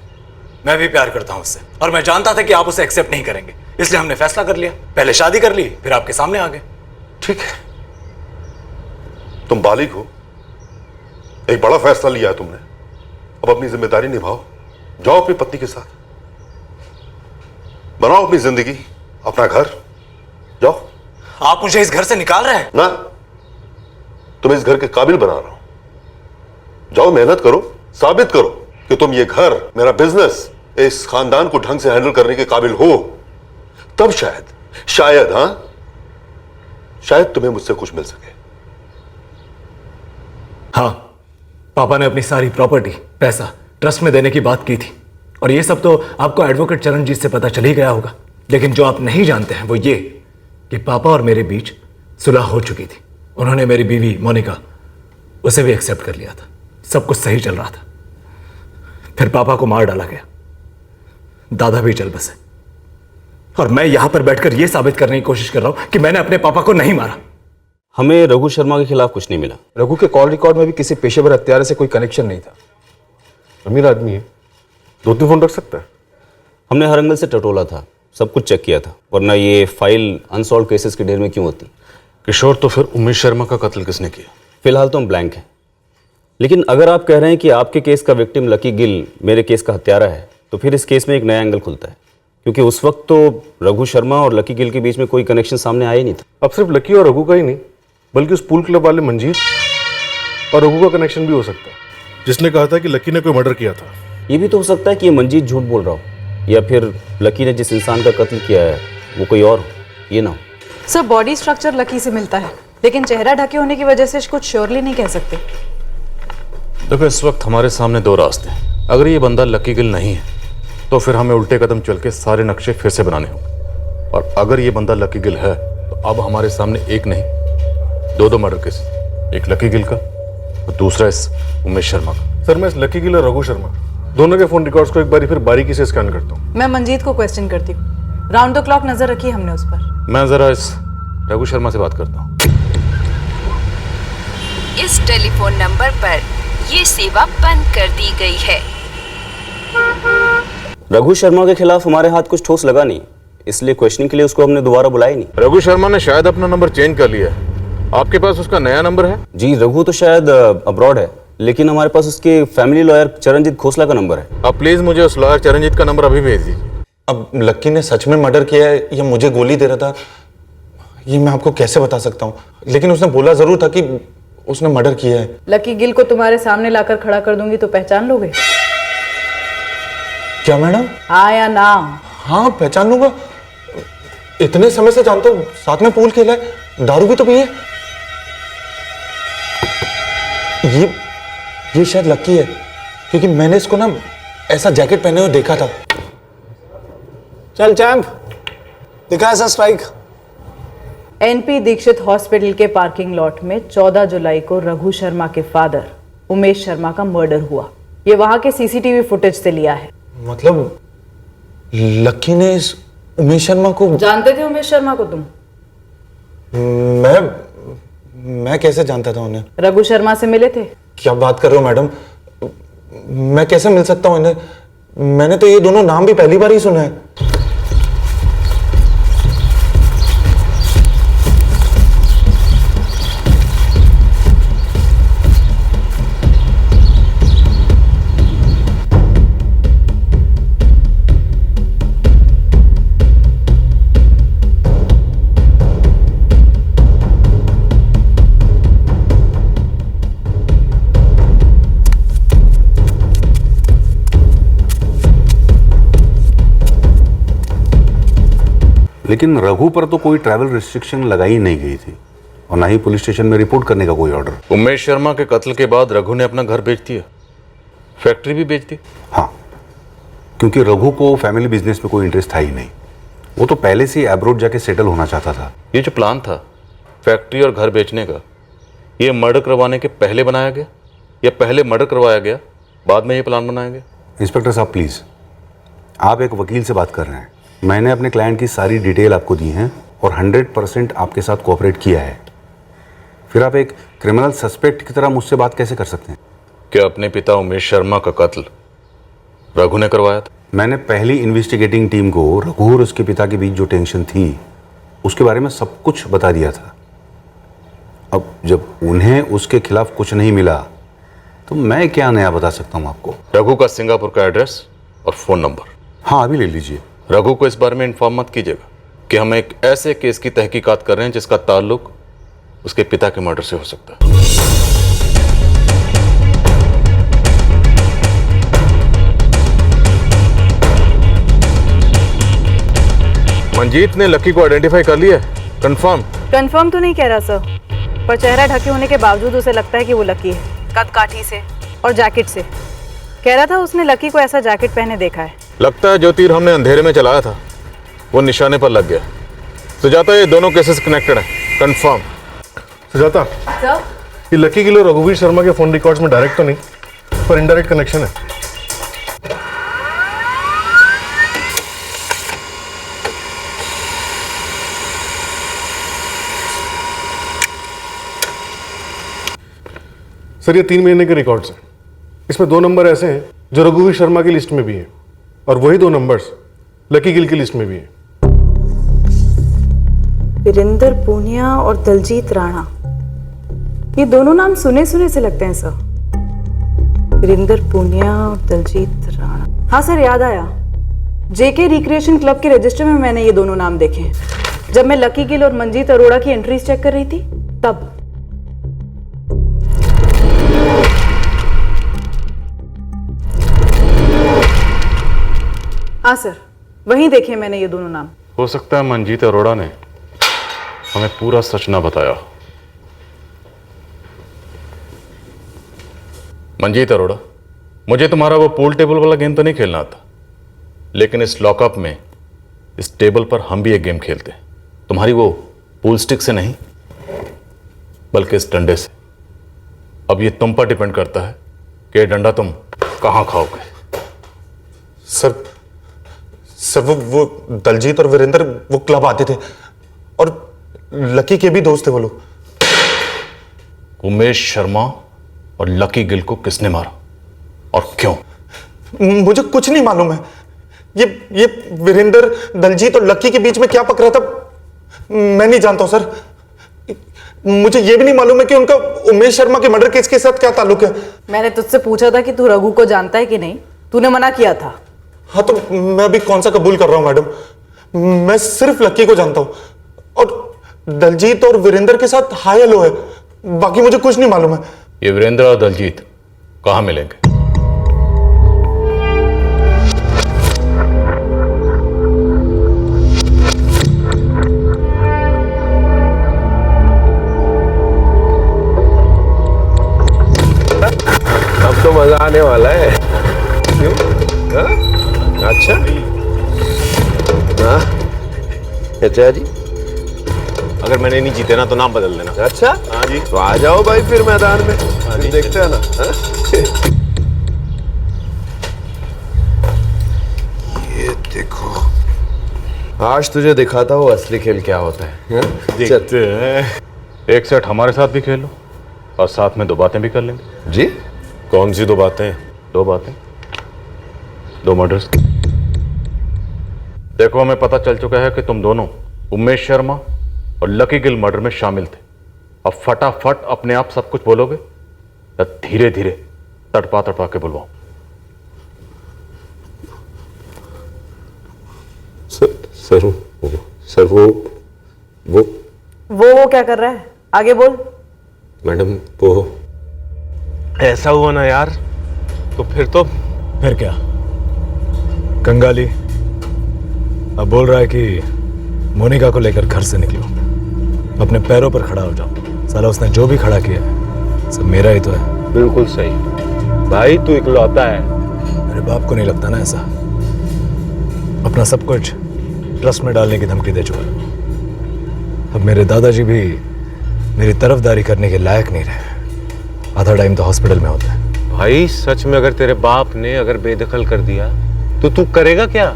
मैं भी प्यार करता हूं उससे, और मैं जानता था कि आप उसे एक्सेप्ट नहीं करेंगे, इसलिए हमने फैसला कर लिया। पहले शादी कर ली, फिर आपके सामने आ गए। ठीक है, तुम बालिग हो, एक बड़ा फैसला लिया है तुमने, अब अपनी जिम्मेदारी निभाओ। जाओ अपनी पत्नी के साथ, बनाओ अपनी जिंदगी, अपना घर। जाओ। आप मुझे इस घर से निकाल रहे हैं? ना, तुम्हें इस घर के काबिल बना रहा हूं। जाओ मेहनत करो, साबित करो कि तुम ये घर, मेरा बिजनेस, इस खानदान को ढंग से हैंडल करने के काबिल हो। तब शायद शायद तुम्हें मुझसे कुछ मिल सके। हाँ, पापा ने अपनी सारी प्रॉपर्टी, पैसा ट्रस्ट में देने की बात की थी, और ये सब तो आपको एडवोकेट चरणजीत से पता चल ही गया होगा। लेकिन जो आप नहीं जानते हैं वो ये कि पापा और मेरे बीच सुलह हो चुकी थी। उन्होंने मेरी बीवी मोनिका, उसे भी एक्सेप्ट कर लिया था, सब कुछ सही चल रहा था। फिर पापा को मार डाला गया, दादा भी चल बसे, और मैं यहां पर बैठकर यह साबित करने की कोशिश कर रहा हूं कि मैंने अपने पापा को नहीं मारा। हमें रघु शर्मा के खिलाफ कुछ नहीं मिला। रघु के कॉल रिकॉर्ड में भी किसी पेशेवर हत्यारे से कोई कनेक्शन नहीं था। अमीर आदमी है, 2-3 फोन रख सकता है। हमने हर एंगल से टटोला था, सब कुछ चेक किया था, वरना ये फाइल अनसॉल्व केसेस के ढेर में क्यों होती? किशोर, तो फिर उमेश शर्मा का कत्ल किसने किया? फिलहाल तो हम ब्लैंक हैं, लेकिन अगर आप कह रहे हैं कि आपके केस का विक्टिम लकी गिल मेरे केस का हत्यारा है, तो फिर इस केस में एक नया एंगल खुलता है, क्योंकि उस वक्त तो रघु शर्मा और लकी गिल के बीच में कोई कनेक्शन सामने आया ही नहीं था। अब सिर्फ लकी और रघु का ही नहीं, बल्कि उस पूल क्लब वाले मंजीत और रघु का कनेक्शन भी हो सकता है, जिसने कहा था कि लकी ने कोई मर्डर किया था। ये भी तो हो सकता है कि ये मंजीत झूठ बोल रहा हो, या फिर लकी ने जिस इंसान का कत्ल किया है वो कोई और हो, ये ना हो। सर, बॉडी स्ट्रक्चर लकी से मिलता है, लेकिन चेहरा ढके होने की वजह से कुछ श्योरली नहीं कह सकते। देखो, इस वक्त हमारे सामने दो रास्ते हैं। अगर ये बंदा लकी गिल नहीं है तो फिर हमें उल्टे कदम चल के सारे नक्शे फिर से बनाने होंगे, और अगर ये बंदा लकी गिल है तो अब हमारे सामने एक नहीं 2 मर्डर केस, एक लकी गिल का और दूसरा इस उमेश शर्मा का। सर, मैं इस लकी गिल और रघु शर्मा दोनों के फोन रिकॉर्ड्स को एक बार फिर बारीकी से स्कैन करता हूँ। मैं मंजीत को क्वेश्चन करती हूँ, राउंड द क्लॉक नजर रखी हमने उस पर। मैं जरा इस रघु शर्मा से बात करता हूँ। इस टेलीफोन नंबर पर ये सेवा बंद कर दी गई है। रघु शर्मा के खिलाफ हमारे हाथ कुछ ठोस लगा नहीं, इसलिए क्वेश्चनिंग के लिए उसको हमने दोबारा बुलाया नहीं। रघु शर्मा ने शायद अपना नंबर चेंज कर लिया है, आपके पास उसका नया नंबर है? जी, रघु तो शायद अब्रॉड है, लेकिन हमारे पास उसके फैमिली लॉयर चरणजीत खोसला का नंबर है। अब प्लीज मुझे उस लॉयर चरणजीत का नंबर अभी भेज दीजिए। अब लक्की ने सच में मर्डर किया है या मुझे गोली दे रहा था, ये मैं आपको कैसे बता सकता हूँ, लेकिन उसने बोला जरूर था कि उसने मर्डर किया है। लकी गिल को तुम्हारे सामने लाकर खड़ा कर दूंगी तो पहचान लोगे? क्या मैडम? हाँ या ना? हाँ, पहचान लूंगा, इतने समय से जानता हूँ, साथ में पूल खेला है, दारू भी तो पी है। ये शायद लकी है, क्योंकि मैंने इसको ना ऐसा जैकेट पहने हुए देखा था। चल चैंप, दिखा ऐसा स्ट्राइक। एनपी दीक्षित हॉस्पिटल के पार्किंग लॉट में 14 जुलाई को रघु शर्मा के फादर उमेश शर्मा का मर्डर हुआ। ये वहां के सीसीटीवी फुटेज से लिया है। मतलब लकी ने इस उमेश शर्मा को जानते थे उमेश शर्मा को तुम? मैं कैसे जानता था उन्हें? रघु शर्मा से मिले थे? क्या बात कर रहे हो मैडम? मैं कैसे मिल सकता हूँ इन्हें? मैंने तो ये दोनों नाम भी पहली बार ही सुना है। लेकिन रघु पर तो कोई ट्रैवल रिस्ट्रिक्शन लगाई नहीं गई थी और ना ही पुलिस स्टेशन में रिपोर्ट करने का कोई ऑर्डर। उमेश शर्मा के कत्ल के बाद रघु ने अपना घर बेच दिया, फैक्ट्री भी बेच दी। हाँ, क्योंकि रघु को फैमिली बिजनेस में कोई इंटरेस्ट था ही नहीं। वो तो पहले से ही एब्रोड जाके सेटल होना चाहता था। ये जो प्लान था फैक्ट्री और घर बेचने का, ये मर्डर करवाने के पहले बनाया गया या पहले मर्डर करवाया गया बाद में ये प्लान बनाया गया? इंस्पेक्टर साहब प्लीज, आप एक वकील से बात कर रहे हैं। मैंने अपने क्लाइंट की सारी डिटेल आपको दी है और 100% आपके साथ कोऑपरेट किया है। फिर आप एक क्रिमिनल सस्पेक्ट की तरह मुझसे बात कैसे कर सकते हैं? क्या अपने पिता उमेश शर्मा का कत्ल रघु ने करवाया था? मैंने पहली इन्वेस्टिगेटिंग टीम को रघु और उसके पिता के बीच जो टेंशन थी उसके बारे में सब कुछ बता दिया था। अब जब उन्हें उसके खिलाफ कुछ नहीं मिला तो मैं क्या नया बता सकता हूँ आपको? रघु का सिंगापुर का एड्रेस और फोन नंबर? हाँ, अभी ले लीजिए। रघु को इस बारे में इन्फॉर्म मत कीजिएगा कि हम एक ऐसे केस की तहकीकात कर रहे हैं जिसका ताल्लुक उसके पिता के मर्डर से हो सकता है। मंजीत ने लकी को आइडेंटिफाई कर लिया? कंफर्म? कंफर्म तो नहीं कह रहा सर, पर चेहरा ढके होने के बावजूद उसे लगता है कि वो लकी है। कद काठी से और जैकेट से। कह रहा था उसने लकी को ऐसा जैकेट पहने देखा है। लगता है जो तीर हमने अंधेरे में चलाया था वो निशाने पर लग गया। सुजाता, ये दोनों केसेस कनेक्टेड हैं, कंफर्म। सुजाता, ये लकी गिल और रघुवीर शर्मा के फोन रिकॉर्ड्स में डायरेक्ट तो नहीं पर इनडायरेक्ट कनेक्शन है। सर, ये 3 महीने के रिकॉर्ड्स हैं। इसमें 2 नंबर ऐसे हैं जो रघुवीर शर्मा की लिस्ट में भी हैं और वही 2 नंबर्स लकी गिल की लिस्ट में भी हैं। वीरेंद्र पूनिया और दलजीत राणा, ये दोनों नाम सुने सुने से लगते हैं सर। वीरेंद्र पूनिया और दलजीत राणा। हाँ सर, याद आया। जेके रिक्रिएशन क्लब के रजिस्टर में मैंने ये दोनों नाम देखे हैं जब मैं लकी गिल और मंजीत अरोड़ा की एंट्रीज चेक कर रही थी तब। हाँ सर, वहीं देखे मैंने ये दोनों नाम। हो सकता है मंजीत अरोड़ा ने हमें पूरा सच ना बताया। मंजीत अरोड़ा, मुझे तुम्हारा वो पूल टेबल वाला गेम तो नहीं खेलना आता, लेकिन इस लॉकअप में इस टेबल पर हम भी एक गेम खेलते हैं। तुम्हारी वो पूल स्टिक से नहीं बल्कि इस डंडे से। अब ये तुम पर डिपेंड करता है कि ये डंडा तुम कहां खाओगे। सर वो दलजीत और वीरेंद्र वो क्लब आते थे और लकी के भी दोस्त थे वो लोग। उमेश शर्मा और लकी गिल को किसने मारा और क्यों? मुझे कुछ नहीं मालूम है। ये वीरेंद्र, दलजीत और लकी के बीच में क्या पक रहा था मैं नहीं जानता हूं सर। मुझे ये भी नहीं मालूम है कि उनका उमेश शर्मा के मर्डर केस के साथ क्या ताल्लुक है। मैंने तुझसे पूछा था कि तू रघु को जानता है कि नहीं, तूने मना किया था। हाँ, तो मैं अभी कौन सा कबूल कर रहा हूं मैडम। मैं सिर्फ लकी को जानता हूं और दलजीत और वीरेंद्र के साथ हाय हेलो है, बाकी मुझे कुछ नहीं मालूम है। ये वीरेंद्र और दलजीत कहां मिलेंगे? अब तो मजा आने वाला है। क्यों? अच्छा, अच्छा जी, अगर मैंने नहीं जीते ना तो नाम बदल देना। अच्छा, हाँ जी, तो आ जाओ भाई फिर मैदान में। फिर देखते हैं ना। ये देखो, आज तुझे दिखाता हूँ असली खेल क्या होता है। देखते हैं। एक सेट हमारे साथ भी खेल लो और साथ में 2 बातें भी कर लेंगे। जी? कौन सी 2 बातें? 2 बातें, 2 मर्डर्स। देखो, हमें पता चल चुका है कि तुम दोनों उमेश शर्मा और लकी गिल मर्डर में शामिल थे। अब फटाफट अपने आप सब कुछ बोलोगे या धीरे धीरे तड़पा तड़पा के बुलवाओ? सर वो क्या कर रहा है? आगे बोल। मैडम वो ऐसा हुआ ना यार, तो फिर क्या? कंगाली अब बोल रहा है कि मोनिका को लेकर घर से निकलो, अपने पैरों पर खड़ा हो जाओ। साला उसने जो भी खड़ा किया है सब मेरा ही तो है। बिल्कुल सही भाई, तू इकलौता है। मेरे बाप को नहीं लगता ना ऐसा। अपना सब कुछ ट्रस्ट में डालने की धमकी दे चुका। अब मेरे दादाजी भी मेरी तरफदारी करने के लायक नहीं रहे। आधा टाइम तो हॉस्पिटल में होता है। भाई सच में अगर तेरे बाप ने अगर बेदखल कर दिया तो तू करेगा क्या?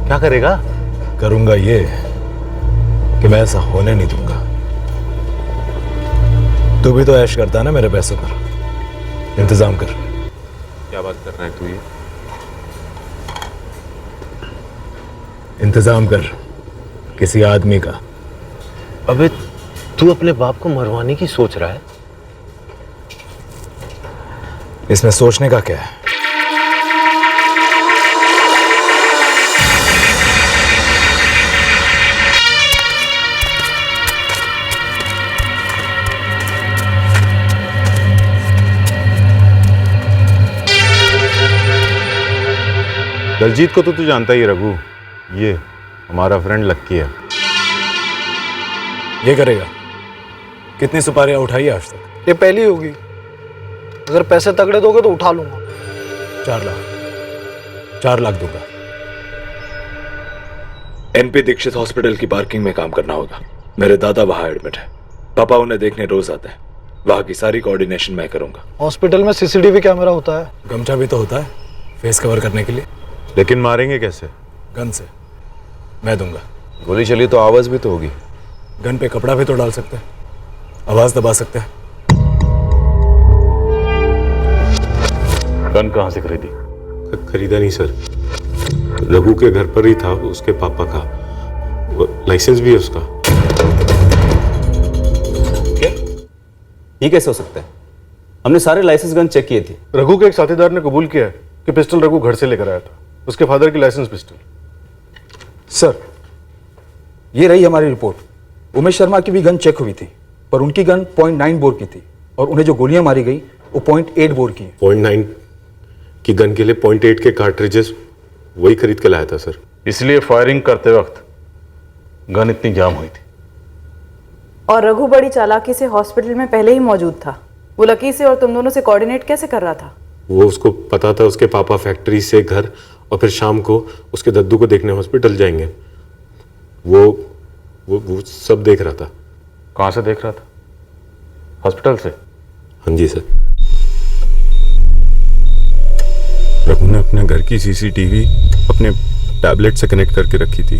क्या करेगा? करूंगा ये कि मैं ऐसा होने नहीं दूंगा। तू भी तो ऐश करता है ना मेरे पैसों पर। इंतजाम कर। क्या बात कर रहा है तू? ये इंतजाम कर किसी आदमी का। अबे तू अपने बाप को मरवाने की सोच रहा है? इसमें सोचने का क्या है? दलजीत को तो तू जानता ही है रघु, ये हमारा फ्रेंड लक्की है। ये करेगा? कितनी सुपारियां उठाई है आज तक? ये पहली होगी। अगर पैसे तगड़े दोगे तो उठा लूंगा। 4 लाख दूंगा। एनपी दीक्षित हॉस्पिटल की पार्किंग में काम करना होगा। मेरे दादा वहां एडमिट है। पापा उन्हें देखने रोज आते हैं। वहां की सारी कोऑर्डिनेशन मैं करूंगा। हॉस्पिटल में सीसीटीवी कैमरा होता है? गमछा भी तो होता है फेस कवर करने के लिए। लेकिन मारेंगे कैसे? गन से। मैं दूंगा। गोली चली तो आवाज भी तो होगी। गन पे कपड़ा भी तो डाल सकते हैं, आवाज दबा सकते हैं। गन कहां से खरीदी? खरीदा नहीं सर, रघु के घर पर ही था, उसके पापा का। लाइसेंस भी है उसका। क्या? ये कैसे हो सकता है? हमने सारे लाइसेंस गन चेक किए थे। रघु के एक साथीदार ने कबूल किया है कि पिस्टल रघु घर से लेकर आया था, उसके फादर की लाइसेंस पिस्टल। सर, ये रही हमारी रिपोर्ट। उमेश शर्मा की भी गन चेक हुई थी, पर उनकी गन 0.9 बोर की थी और उन्हें जो गोलियां मारी गई वो 0.8 बोर की। 0.9 की गन के लिए 0.8 के कार्ट्रिजेस वही खरीद के लाया था सर। इसलिए फायरिंग करते वक्त गन इतनी जाम हुई थी। और रघु बड़ी चालाकी से हॉस्पिटल में पहले ही मौजूद था। वो लकी से और तुम दोनों से कोऑर्डिनेट कैसे कर रहा था? वो उसको पता था उसके पापा फैक्ट्री से घर और फिर शाम को उसके दद्दू को देखने हॉस्पिटल जाएंगे। वो सब देख रहा था। कहां से देख रहा था? हॉस्पिटल से? हाँ जी सर। रघु ने अपने घर की सीसीटीवी अपने टैबलेट से कनेक्ट करके रखी थी।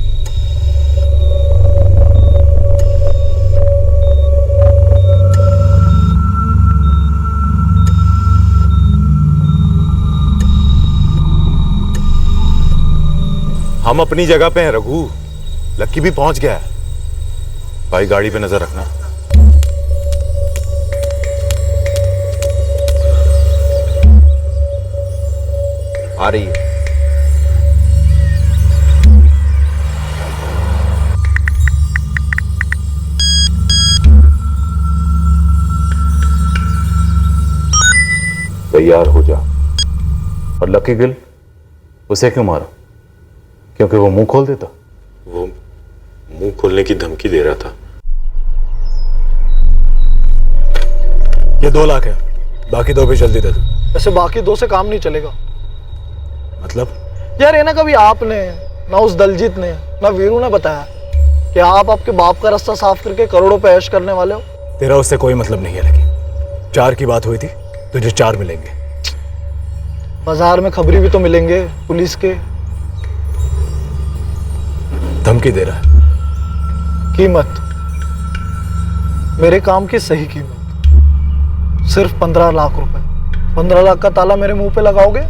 हम अपनी जगह पे हैं रघु, लक्की भी पहुंच गया है। भाई गाड़ी पे नजर रखना। आ रही है। तैयार हो जा। और लकी गिल, उसे क्यों मारा? क्योंकि वो मुंह खोल देता? वो मुंह खोलने की धमकी दे रहा था। ये 2 लाख है, बाकी 2 भी जल्दी दे दो। ऐसे बाकी 2 से काम नहीं चलेगा। मतलब? यार ये ना कभी आपने ना उस दलजीत ने ना वीरू ने बताया कि आप आपके बाप का रास्ता साफ करके करोड़ों पे ऐश करने वाले हो। तेरा उससे कोई मतलब नहीं है लकी। 4 की बात हुई थी, तुझे 4 मिलेंगे। बाजार में खबरी भी तो मिलेंगे पुलिस के। धमकी दे रहा है। कीमत, मेरे काम की सही कीमत सिर्फ 15 लाख रुपए। 15 लाख का ताला मेरे मुंह पे लगाओगे,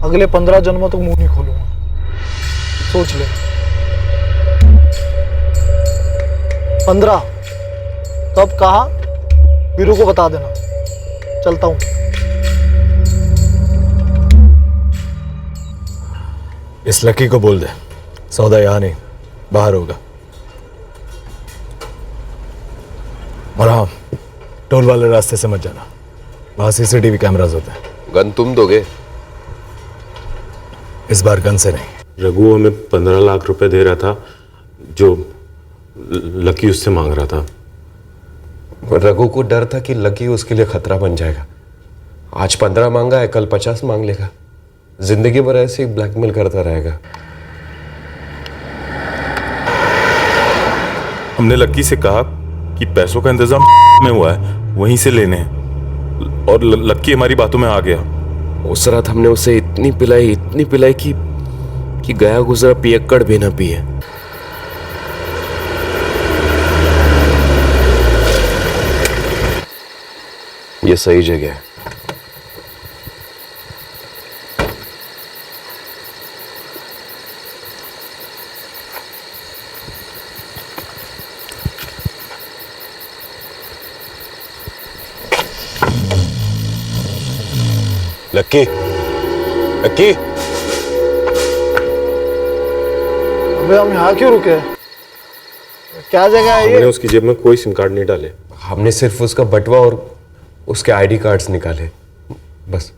अगले 15 जन्मों तक मुंह नहीं खोलूंगा। सोच ले। 15 तब कहा, वीरू को बता देना। चलता हूं। इस लकी को बोल दे सौदा यहां नहीं, बाहर होगा। और हाँ, टोल वाले रास्ते से मत जाना, वहां सीसीटीवी कैमरास होते हैं। गन तुम दोगे? इस बार गन से नहीं। रघु हमें 15 लाख रुपए दे रहा था जो लकी उससे मांग रहा था। रघु को डर था कि लकी उसके लिए खतरा बन जाएगा। आज 15 मांगा है, कल 50 मांग लेगा। जिंदगी भर ऐसे ही ब्लैकमेल करता रहेगा। हमने लकी से कहा कि पैसों का इंतजाम में हुआ है, वहीं से लेने हैं, और लकी हमारी बातों में आ गया। उस रात हमने उसे इतनी पिलाई कि गया गुजरा पियक्कड़ भी ना पिए। ये सही जगह है। लकी, लकी, अबे हम यहाँ क्यों रुके? क्या जगह है ये? हमने उसकी जेब में कोई सिम कार्ड नहीं डाले। हमने सिर्फ उसका बटवा और उसके आईडी कार्ड्स निकाले, बस।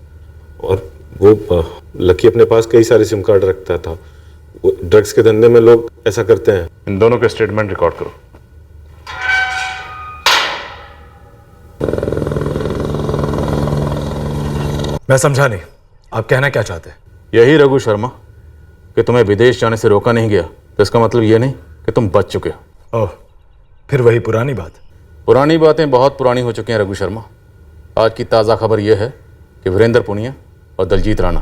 और वो लकी अपने पास कई सारे सिम कार्ड रखता था। वो ड्रग्स के धंधे में लोग ऐसा करते हैं। इन दोनों के स्टेटमेंट रिकॉर्ड करो। मैं समझा नहीं, आप कहना क्या चाहते हैं? यही रघु शर्मा कि तुम्हें विदेश जाने से रोका नहीं गया, तो इसका मतलब यह नहीं कि तुम बच चुके हो। ओह, फिर वही पुरानी बात। पुरानी बातें बहुत पुरानी हो चुकी हैं रघु शर्मा। आज की ताज़ा खबर यह है कि वीरेंद्र पुनिया और दलजीत राणा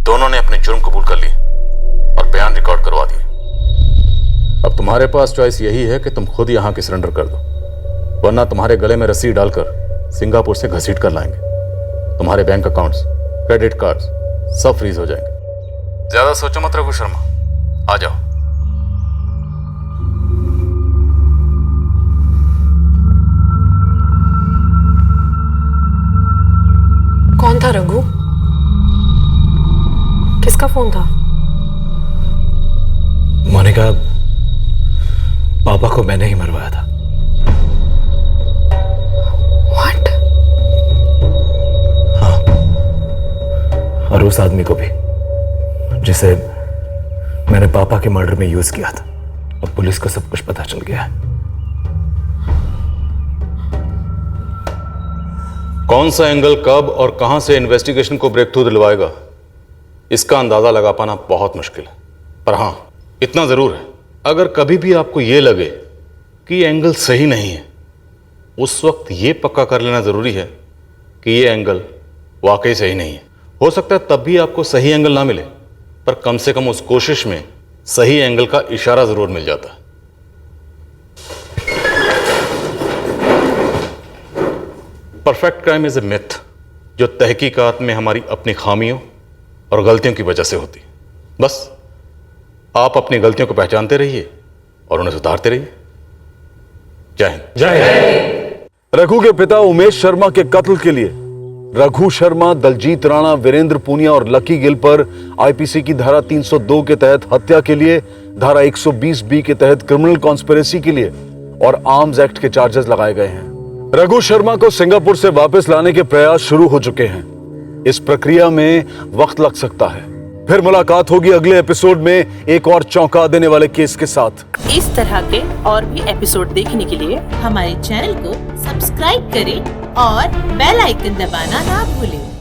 दोनों ने अपने जुर्म कबूल कर लिए और बयान रिकॉर्ड करवा दिए। अब तुम्हारे पास चॉइस यही है कि तुम खुद यहाँ की सरेंडर कर दो, वरना तुम्हारे गले में रस्सी डालकर सिंगापुर से घसीट कर लाएंगे। तुम्हारे बैंक अकाउंट्स, क्रेडिट कार्ड्स सब फ्रीज हो जाएंगे। ज्यादा सोचो मत रघु शर्मा, आ जाओ। कौन था रघु? किसका फोन था? मोनिका, पापा को मैंने ही मरवाया था। What? हाँ, और उस आदमी को भी जिसे मैंने पापा के मर्डर में यूज किया था। अब पुलिस को सब कुछ पता चल गया है। कौन सा एंगल कब और कहां से इन्वेस्टिगेशन को ब्रेक थ्रू दिलवाएगा, इसका अंदाजा लगा पाना बहुत मुश्किल है। पर हां, इतना जरूर है, अगर कभी भी आपको यह लगे कि ये एंगल सही नहीं है, उस वक्त यह पक्का कर लेना जरूरी है कि यह एंगल वाकई सही नहीं है। हो सकता है तब भी आपको सही एंगल ना मिले, पर कम से कम उस कोशिश में सही एंगल का इशारा जरूर मिल जाता है। Perfect crime is a myth, जो तहकीकात में हमारी अपनी खामियों और गलतियों की वजह से होती है। बस आप अपनी गलतियों को पहचानते रहिए और उन्हें सुधारते रहिए। जय हिंद। जय हिंद। रघु के पिता उमेश शर्मा के कत्ल के लिए रघु शर्मा, दलजीत राणा, वीरेंद्र पुनिया और लकी गिल पर आईपीसी की धारा 302 के तहत हत्या के लिए, धारा 120B के तहत क्रिमिनल कॉन्स्पिरेसी के लिए और आर्म्स एक्ट के चार्जेस लगाए गए हैं। रघु शर्मा को सिंगापुर से वापस लाने के प्रयास शुरू हो चुके हैं। इस प्रक्रिया में वक्त लग सकता है। फिर मुलाकात होगी अगले एपिसोड में एक और चौंका देने वाले केस के साथ। इस तरह के और भी एपिसोड देखने के लिए हमारे चैनल को सब्सक्राइब करें और बेल आइकन दबाना ना भूलें।